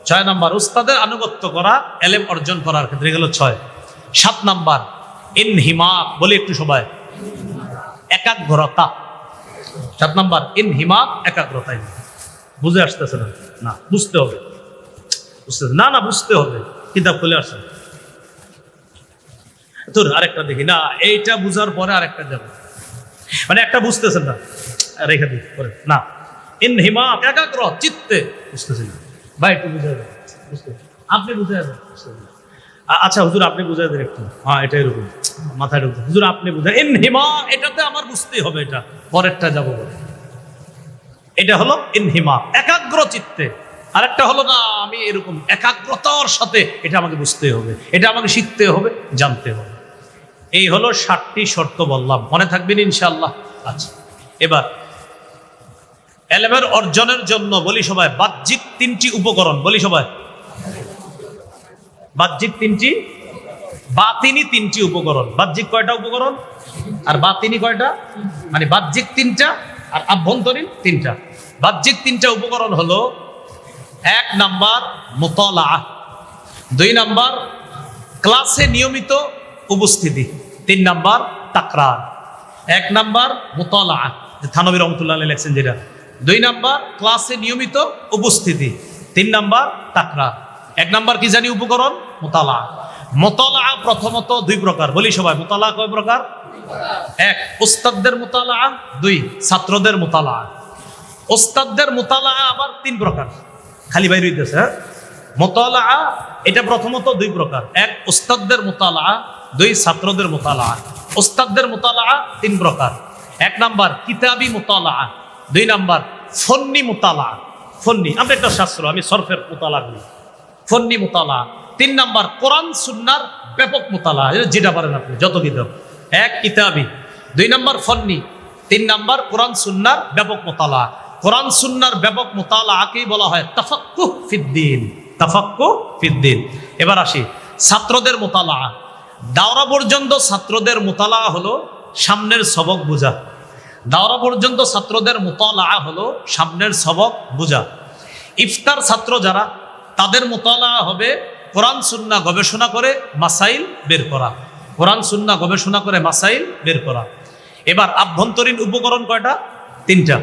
6 নাম্বার উস্তাদের আনুগত্য করা, এলেম অর্জন করার ক্ষেত্রে গেল 6। 7 নাম্বার ইনহিমাক, বলি একটু সবাই, একাগ্রতা। 7 নাম্বার ইনহিমাক, একাগ্রতা। বুঝে আসতেছে না? না, বুঝতে হবে, না বুঝতে হবে। কিতাব খুলে আসেন, তোর আরেকটা দেখি না, এইটা বুঝার পরে আরেকটা যাবে, মানে একটা বুঝতেছেন না, রেখে দিই পরে না। ইনহিমাক, একাগ্র চিত্তে, বুঝতেছেন না ভাই, একটু বুঝাই দেন, আপনি বুঝাই দেন। আচ্ছা হুজুর আপনি বুঝাই দেন একটু, হ্যাঁ এটা এরকম মাথায় ঢুকছে, হুজুর আপনি বুঝাই। ইনহিমা, এটাতে আমার বুঝতেই হবে, এটা পরেরটা যাবো। এটা হলো ইনহিমা, একাগ্র চিত্তে। আরেকটা হলো না, আমি এরকম একাগ্রতার সাথে, এটা আমাকে বুঝতে হবে, এটা আমাকে শিখতে হবে, জানতে হবে। এই হলো 7টি শর্ত বললাম, মনে থাকবেন ইনশাআল্লাহ। আচ্ছা, এবার এলেমের অর্জনের জন্য বলি সবাই বাহ্যিক 3টি উপকরণ, বলি সবাই বাহ্যিক 3টি, বাতিনি 3টি উপকরণ। বাহ্যিক কয়টা উপকরণ আর বাতিনি কয়টা? মানে বাহ্যিক 3টা আর আভ্যন্তরীণ 3টা। বাহ্যিক 3টা উপকরণ হলো 1 নাম্বার মুতালাআহ, 2 নাম্বার ক্লাসে নিয়মিত উপস্থিতি, 3 নাম্বার তাকরার। 1 নাম্বার মুতালাআহ, থানবী রহমাতুল্লাহ আলাইহি লেখছেন যেটা। 2 নাম্বার ক্লাসে নিয়মিত উপস্থিতি, 3 নাম্বার তাকরার। 1 নাম্বার কি জানি উপকরণ? মুতালাআহ। মুতালাআহ প্রথমত 2 প্রকার, বলি সবাই মুতালাআহ কয় প্রকার? 1 উস্তাদদের মুতালাআহ, 2 ছাত্রদের মুতালাআহ। উস্তাদদের মুতালাআহ আবার 3 প্রকার, খালি বাইরে হইতেছে। মুতালাআহ এটা প্রথমত 2 প্রকার, 1 উস্তাদদের মুতালাআহ, 2 ছাত্রদের মুতালাআহ। উস্তাদদের মুতালাআহ 3 প্রকার, 1 নাম্বার কিতাবি মুতালাআহ, 2 নাম্বার ফন্নি মুতালাআহ। ফন্নি আমরা একটা শাস্ত্র, আমি সরফের মুতালাআহ করি, ফন্নি মুতালাআহ। 3 নাম্বার কোরআন সুন্নাহর ব্যাপক মুতালাআহ, যেটা পারেন আপনি, যত কিতাব। 1 কিতাবি, 2 নাম্বার ফন্নি, 3 নাম্বার কোরআন সুন্নাহর ব্যাপক মুতালাআহ। কোরআন সুন্নাহর ব্যাপক মুতালাআকেই বলা হয় তাফাক্কুহ ফিদ্দীন, তাফাক্কুহ ফিদ্দীন। এবার আসি ছাত্রদের মুতালাআহ। দাওরা পর্যন্ত ছাত্রদের মুতালাআহ হলো সামনের সবক বোঝা। দাওরা পর্যন্ত ছাত্রদের মুতালাআহ হলো সামনের সবক বোঝা। ইফতার ছাত্র যারা, তাদের মোতালা হবে কোরআন সুন্নাহ গবেষণা করে মাসাইল বের করা, কোরআন সুন্নাহ গবেষণা করে মাসাইল বের করা। এবার আভ্যন্তরীণ উপকরণ কয়টা? 3টা।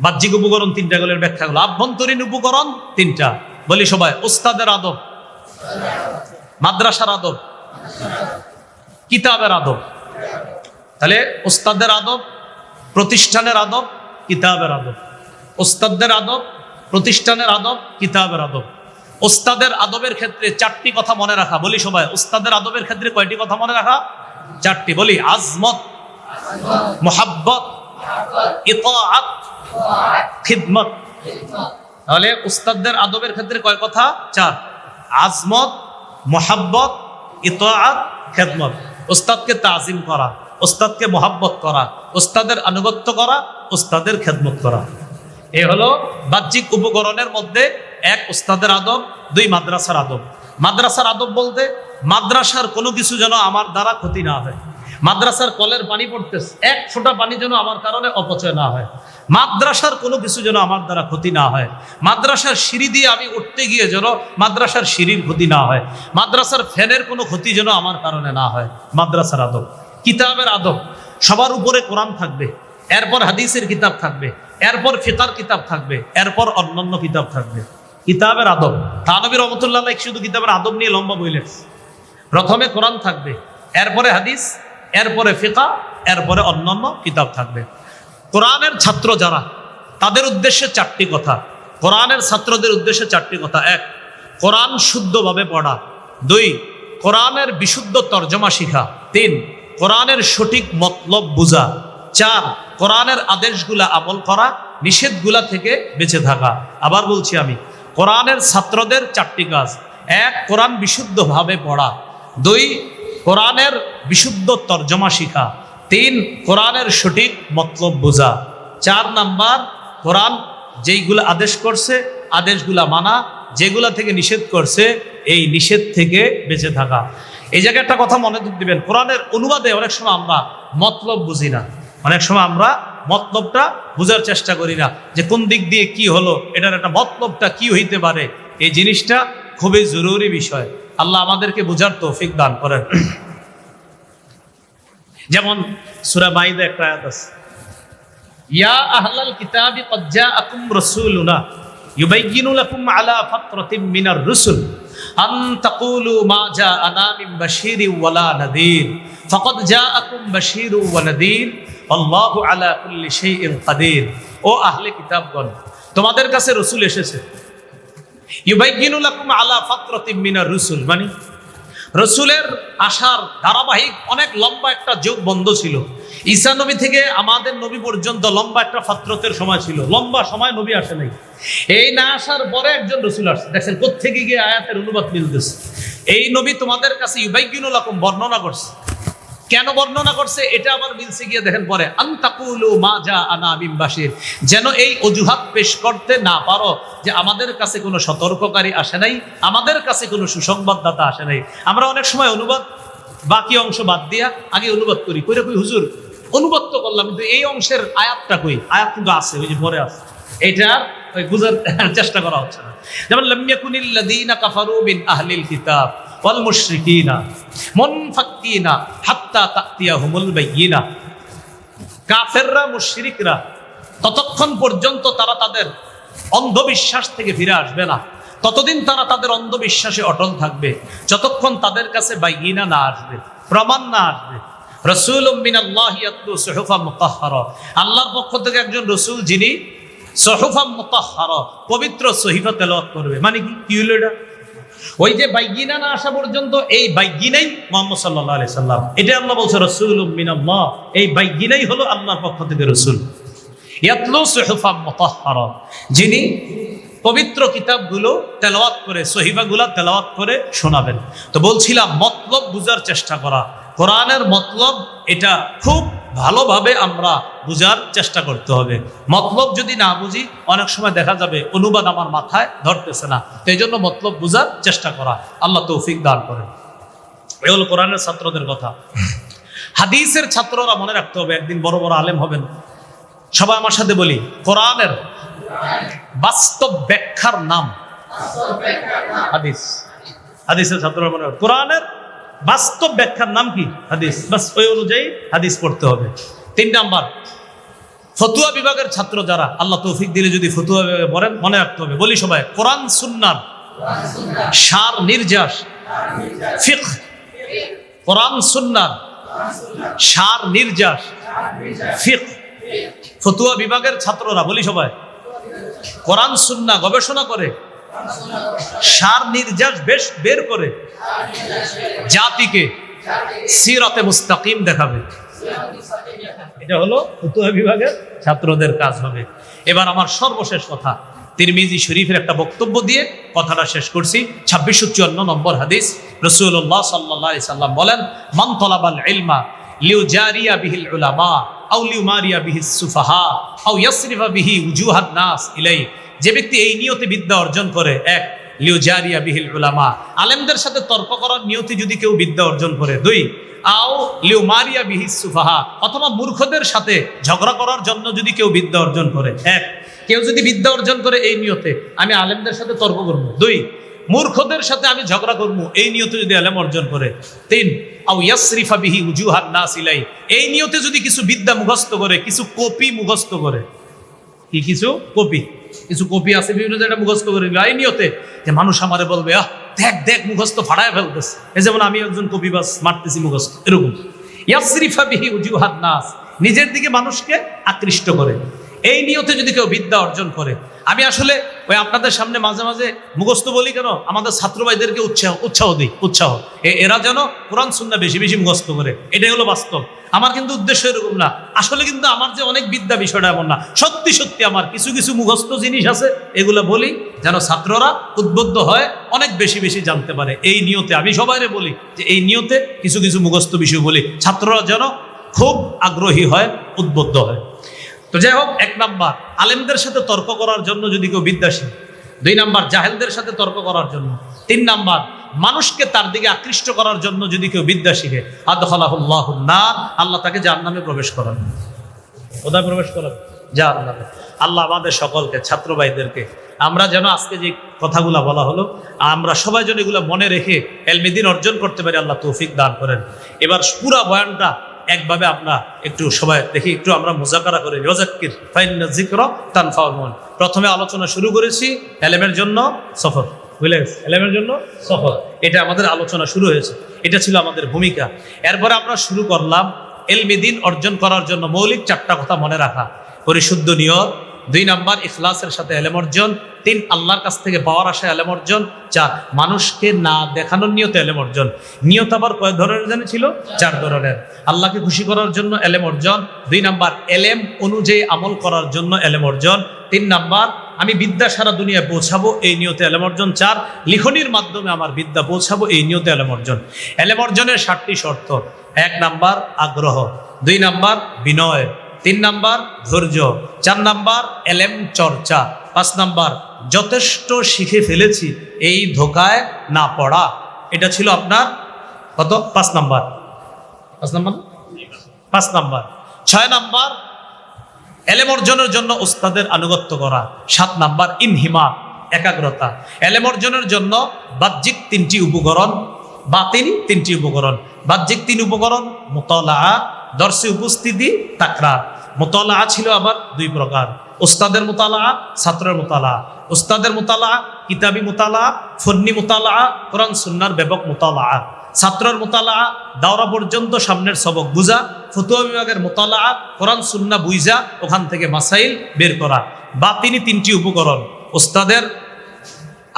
বাহ্যিক উপকরণ 3টা, গুলোর ব্যাখ্যা গুলো। আভ্যন্তরীণ উপকরণ 3টা, বলি সবাই। উস্তাদের আদব, মাদ্রাসার আদব, কিতাবের আদব। তাহলে উস্তাদের আদব, প্রতিষ্ঠানের আদব, কিতাবের আদব। উস্তাদের আদব, প্রতিষ্ঠানের আদব, কিতাবের আদব। উস্তাদের আদবের ক্ষেত্রে 4টি কথা মনে রাখা, বলি সবাই। উস্তাদের আদবের ক্ষেত্রে কয়টি কথা মনে রাখা? 4টি, বলি। আজমত, মুহাব্বত, ইতাআত, খিদমত। তাহলে উস্তাদের আদবের ক্ষেত্রে কয় কথা? 4। আজমত, মুহাব্বত, ইতাআত, খিদমত। উস্তাদকে তাজিম করা, উস্তাদকে মুহাব্বত করা, উস্তাদের আনুগত্য করা, উস্তাদের খেদমত করা। এ হলো বাহ্যিক উপকরণের মধ্যে 1 উস্তাদের আদব, 2 মাদ্রাসার আদব। মাদ্রাসার আদব বলতে মাদ্রাসার কোনো কিছু যেন আমার দ্বারা ক্ষতি না হয়। মাদ্রাসার কলের পানি পড়তেছে, 1 ফোঁটা পানি যেন আমার কারণে অপচয় না হয়। মাদ্রাসার কোনো কিছু যেন আমার দ্বারা ক্ষতি না হয়। মাদ্রাসার সিঁড়ি দিয়ে আমি উঠতে গিয়ে যেন মাদ্রাসার সিঁড়ির ক্ষতি না হয়। মাদ্রাসার ফ্যানের কোনো ক্ষতি যেন আমার কারণে না হয়। মাদ্রাসার আদব। কিতাবের আদব, সবার উপরে কোরআন থাকবে, এরপর হাদিসের কিতাব থাকবে, এরপর ফিকার কিতাব থাকবে, এরপর অন্যান্য কিতাব থাকবে। কিতাবের আদব। থানবী রহমতুল্লাহ আলাইহি শুধু কিতাবের আদব নিয়ে লম্বা বই লেখছে। প্রথমে কোরআন থাকবে, এরপরে হাদিস, এরপরে ফিকা, এরপরে অন্যান্য কিতাব থাকবে। কোরআনের ছাত্র যারা, তাদের উদ্দেশ্যে 4টি কথা। কোরআনের ছাত্রদের উদ্দেশ্যে 4টি কথা। 1, কোরআন শুদ্ধভাবে পড়া। 2, কোরআনের বিশুদ্ধ তর্জমা শিখা। 3, কোরআনের সঠিক মতলব বুঝা। 4, কোরআনের আদেশগুলা আমল করা, নিষেধগুলা থেকে বেঁচে থাকা। আবার বলছি আমি, কোরআনের ছাত্রদের 4টি কাজ। 1, কোরআন বিশুদ্ধভাবে পড়া। 2, কোরআনের বিশুদ্ধ তর্জমা শিখা। 3, কোরআনের সঠিক মতলব বোঝা। 4 নাম্বার, কোরআন যেইগুলো আদেশ করছে আদেশগুলা মানা, যেগুলা থেকে নিষেধ করছে এই নিষেধ থেকে বেঁচে থাকা। এই জায়গায় একটা কথা মনে দিবেন, কোরআনের অনুবাদে অনেক সময় আমরা মতলব বুঝি না। অনেক সময় আমরা মতলবটা বোঝার চেষ্টা করি না, যে কোন দিক দিয়ে কি হলো, এটার একটা মতলবটা কি হইতে পারে। এই জিনিসটা খুবই জরুরি বিষয়। আল্লাহ আমাদেরকে বোঝার তৌফিক দান করেন। যেমন সূরা মাইদা একটা আয়াত আছে, ইয়া আহলাল কিতাবি ক্বাদ জাআকুম রাসূলুনা ইউবাইয়িনু লাকুম আলা ফাতরাতিম মিনার রুসুল আন তাকুলু মা জাআনা মিন বাশীরিন ওয়ালা নাযীর ফাকাদ জাআকুম বাশীরুন ওয়া নাযীর আল্লাহু আলা কুল্লি শাইইন কাদির। ও আহলে কিতাবগণ, তোমাদের কাছে রাসূল এসেছে। ইউবাইয়িনু লাকুম আলা ফাতরাতিম মিনার রুসুল, মানে রসুলের আসার ধারাবাহিক অনেক লম্বা একটা যুগ বন্ধ ছিল। ঈসা নবী থেকে আমাদের নবী পর্যন্ত লম্বা একটা ফাতরতের সময় ছিল, লম্বা সময় নবী আসে নাই। এই না আসার পরে একজন রসুল আসছে। দেখছেন কোত্থেকে গিয়ে আয়াতের অনুবাদ মিলতেছে। এই নবী তোমাদের কাছে ইউবাইয়িনু লাকুম বর্ণনা করছে। কেন বর্ণনা করছে এটা আবার মিলছে গিয়ে দেখেন পরে, আনতাকুলু মা জাআনা মিন বাশীর, যেন এই অজুহাত পেশ করতে না পারো যে আমাদের কাছে কোনো সতর্ককারী আসে নাই, আমাদের কাছে কোনো সুসংবাদদাতা আসে নাই। আমরা অনেক সময় অনুবাদ বাকি অংশ বাদ দিয়া আগে অনুবাদ করি, কইরা কই হুজুর অনুবাদ তো করলাম, কিন্তু এই অংশের আয়াতটা কই? আয়াত কিন্তু আছে, ওই যে পরে আছে, এটা ওই বুঝার চেষ্টা করা হচ্ছে না। যেমন লাম ইয়াকুনিল লাযীনা কাফারু মিন আহলিল কিতাব ওয়াল মুশরিকিনা মুনফাক্কিনা হাত্তা তাতিয়াহুমুল বায়্যিনা। কাফেররা, মুশরিকরা ততক্ষণ পর্যন্ত তারা তাদের অন্ধবিশ্বাস থেকে ফিরে আসবে না, ততদিন তারা তাদের অন্ধবিশ্বাসে অটল থাকবে, যতক্ষণ তাদের কাছে বায়্যিনা না আসবে, প্রমাণ না আসবে। রাসূলুম মিনাল্লাহি ইয়াতলু সুহুফাম মুতাহহারা, আল্লাহর পক্ষ থেকে একজন রাসূল যিনি সুহুফাম মুতাহহারা, পবিত্র সহিফা তেলাওয়াত করবে। মানে কি হলো এটা? ওই যে বায়্যিনা না আসা পর্যন্ত এই বায়্যিনাই মুহাম্মদ সাল্লাল্লাহু আলাইহি সাল্লাম, এটা আল্লাহ বলছে রাসূলুম মিনাল্লাহ, এই বায়্যিনাই হলো আল্লাহর পক্ষ থেকে রাসূল। ইয়াতলু সুহুফাম মুতাহহারা, যিনি পবিত্র কিতাবগুলো তেলাওয়াত করে, সহিফাগুলো তেলাওয়াত করে শোনাবেন। তো বলছিলাম মতলব বুঝার চেষ্টা করা, কোরআনের মতলব এটা খুব ভালোভাবে আমরা বুঝার চেষ্টা করতে হবে। মতলব যদি না বুঝি অনেক সময় দেখা যাবে অনুবাদ আমার মাথায় ধরতেছে না, তো এই জন্য মতলব বুঝার চেষ্টা করা। আল্লাহ তৌফিক দান করেন। এই হলো কোরআনের ছাত্রদের কথা। হাদিসের ছাত্ররা মনে রাখতে হবে, একদিন বড় বড় আলেম হবেন। সবাই আমার সাথে বলি, কোরআনের বাস্তব ব্যাখ্যার নাম হাদিস। হাদিসের ছাত্ররা মনে হয় কোরআনের বাস্তব ব্যাখ্যার নাম কি? হাদিস। বাস ওই অনুযায়ী হাদিস পড়তে হবে। 3 নাম্বার, ফতুয়া বিভাগের ছাত্র যারা, আল্লাহ তৌফিক দিলে যদি ফতুয়া বিভাগে পড়েন, মনে রাখতে হবে, বলি সবাই, কোরআন সুন্নাহর সার নির্যাস ফিকহ, কোরআন সুন্নাহর সার নির্যাস ফিকহ। ফতুয়া বিভাগের ছাত্ররা, বলি সবাই, কোরআন সুন্নাহ গবেষণা করে সার নির্যাস বের করে জাতিকে সিরাতে মুস্তাকিম দেখাবে। এটা হলো ফতুয়া বিভাগের ছাত্রদের কাজ হবে। এবার আমার সর্বশেষ কথা, তিরমিজি শরীফের একটা বক্তব্য দিয়ে কথাটা শেষ করছি। 2654 নম্বর হাদিস, রাসূলুল্লাহ সাল্লাল্লাহু আলাইহি সাল্লাম বলেন, মান তালাবাল ইলমা লিউজারিয়া বিহিল উলামা আও লিউমারিয়া বিহিস সুফাহা আও ইয়াসরিফা বিহি উজুহান নাস ইলাই। যে ব্যক্তি এই নিয়তে বিদ্যা অর্জন করে, এক, লিউজারিয়া বিহিল উলামা, আলেমদের সাথে তর্ক করার নিয়তে যদি কেউ বিদ্যা অর্জন করে, 2, আও লিউমারিয়া বিহিস সুফাহা, অথবা মূর্খদের সাথে ঝগড়া করার জন্য যদি কেউ বিদ্যা অর্জন করে। এক, কেউ যদি বিদ্যা অর্জন করে এই নিয়তে, আমি আলেমদের সাথে তর্ক করবো। 2, মূর্খদের সাথে আমি ঝগড়া করবো, এই নিয়তে যদি আলেম অর্জন করে। 3, আও ইয়াসরিফা বিহি উজুহান নাস ইলাই, এই নিয়তে যদি কিছু বিদ্যা মুখস্থ করে, কিছু কপি মুখস্থ করে। কি কিছু কপি আছে বিভিন্ন জায়গায় মুখস্থ করে এই নিয়তে যে মানুষ আমারে বলবে, দেখ দেখ মুখস্থ ফাড়ায় ফেলতেছে, এই যেমন আমি একজন কপিবাস মারতেছি মুখস্থ, এরকম। ইয়াসরিফা বিহি উজুহান নাস, নিজের দিকে মানুষকে আকৃষ্ট করে, এই নিয়তে যদি কেউ বিদ্যা অর্জন করে। আমি আসলে ওই আপনাদের সামনে মাঝে মাঝে মুখস্থ বলি কেন, আমাদের ছাত্র ভাইদেরকে উৎসাহ দিই, এরা যেন কোরআন সুন্নাহ বেশি বেশি মুখস্থ করে। এটাই হলো বাস্তব। আমার কিন্তু উদ্দেশ্য এরকম না, আসলে কিন্তু আমার যে অনেক বিদ্যা বিষয়টা এমন না, সত্যি সত্যি আমার কিছু কিছু মুখস্থ জিনিস আছে, এগুলো বলি যেন ছাত্ররা উদ্বুদ্ধ হয়, অনেক বেশি বেশি জানতে পারে। এই নিয়তে আমি সবাইরে বলি যে এই নিয়তে কিছু কিছু মুখস্থ বিষয় বলি, ছাত্ররা যেন খুব আগ্রহী হয়, উদ্বুদ্ধ হয়। তো যাই হোক, 1 নাম্বার, আলেমদের সাথে তর্ক করার জন্য যদি কেউ বিদ্যা শিখে। 2 নাম্বার, জাহেলদের সাথে তর্ক করার জন্য। 3 নাম্বার, মানুষকে তার দিকে আকৃষ্ট করার জন্য যদি কেউ বিদ্যা শিখে, আদখালাহুল্লাহুন নার, আল্লাহ তাকে জাহান্নামে প্রবেশ করান। কোথায় প্রবেশ করান? জাহান্নামে। আল্লাহ আমাদের সকলকে, ছাত্র ভাইদেরকে, আমরা যেন আজকে যে কথাগুলো বলা হলো, আমরা সবাই যেন এগুলো মনে রেখে ইলমে দ্বীন অর্জন করতে পারি, আল্লাহ তৌফিক দান করেন। এবার পুরা বয়ানটা একভাবে আমরা একটু সবাই দেখি, একটু আমরা মুযাকারা করি। ওয়াযাক্কির ফাইন্না যিকরা তানফাউল মুমিন। প্রথমে আলোচনা শুরু করেছি ইলমের জন্য সফর, বুঝলে গেছে, ইলমের জন্য সফর, এটা আমাদের আলোচনা শুরু হয়েছে, এটা ছিল আমাদের ভূমিকা। এরপরে আমরা শুরু করলাম ইলমে দ্বীন অর্জন করার জন্য মৌলিক 4টা কথা মনে রাখা। পরিশুদ্ধ নিয়ত, 2 নাম্বার ইখলাসের সাথে ইলম অর্জন, 3 আল্লাহর কাছ থেকে পাওয়ার আশায় ইলম অর্জন, 4 মানুষকে না দেখানোর নিয়তে ইলম অর্জন। নিয়ত আবার কয় ধরনের জানি ছিল? 4 ধরনের। আল্লাহকে খুশি করার জন্য ইলম অর্জন, 2 নাম্বার ইলম অনুযায়ী আমল করার জন্য ইলম অর্জন, 3 নাম্বার আমি বিদ্যা সারা দুনিয়ায় পৌঁছাবো, এই নিয়তে ইলম অর্জন, 4 লিখনির মাধ্যমে আমার বিদ্যা পৌঁছাবো, এই নিয়তে ইলম অর্জন। ইলম অর্জনের 7টি শর্ত। 1 নাম্বার আগ্রহ, 2 নাম্বার বিনয়, 3 নাম্বার ধৈর্য, 4 নাম্বার ইলম চর্চা, 5 নাম্বার যথেষ্ট শিখে ফেলেছি, এই ধোকায় না পড়া। এটা ছিল আপনার কত? 5 নাম্বার। 5 নাম্বার। 6 নাম্বার ইলম অর্জনের জন্য উস্তাদের আনুগত্য করা। 7 নাম্বার ইনহিমা, একাগ্রতা। ইলম অর্জনের জন্য বাহ্যিক 3টি উপকরণ, বাতিনি 3টি উপকরণ। বাহ্যিক 3 উপকরণ, মুতালাআ, দর্শে উপস্থিতি, তাকরার। মুতালাআ ছিল আবার 2 প্রকার, উস্তাদের মুতালাআ, ছাত্রের মুতালাআ। উস্তাদের মুতালাআ কিতাবি মুতালাআ, ফন্নি মুতালাআ, কোরআন সুন্নাহর ব্যাপক মুতালাআ। ছাত্রের মুতালাআ দাওরা পর্যন্ত সামনের সবক বুঝা। ফতোয়া বিভাগের মুতালাআ কোরআন সুন্নাহ বুঝা, ওখান থেকে মাসাইল বের করা। বাতিনি 3টি উপকরণ, উস্তাদের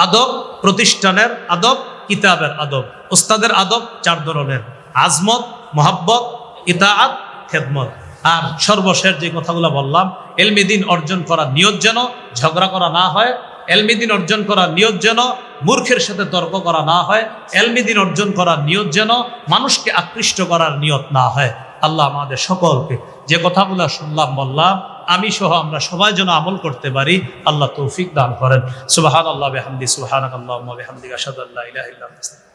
আদব, প্রতিষ্ঠানের আদব, কিতাবের আদব। উস্তাদের আদব 4 ধরনের, আজমত, মোহাব্বত, ইতাআত, খেদমত। আর সর্বশেষ যে কথাগুলো বললাম, ইলমে দ্বীন অর্জন করার নিয়ত যেন ঝগড়া করা না হয়, ইলমে দ্বীন অর্জন করার নিয়ত যেন মূর্খের সাথে তর্ক করা না হয়, ইলমে দ্বীন অর্জন করার নিয়ত যেন মানুষকে আকৃষ্ট করার নিয়ত না হয়। আল্লাহ আমাদের সকলকে যে কথাগুলো শুনলাম বললাম, আমি সহ আমরা সবাই যেন আমল করতে পারি, আল্লাহ তৌফিক দান করেন। সুবহানাল্লাহ বিহামদি, সুবহানাকাল্লাহুম্মা বিহামদিকা, আশহাদু আল্লা ইলাহা ইল্লা আনতা।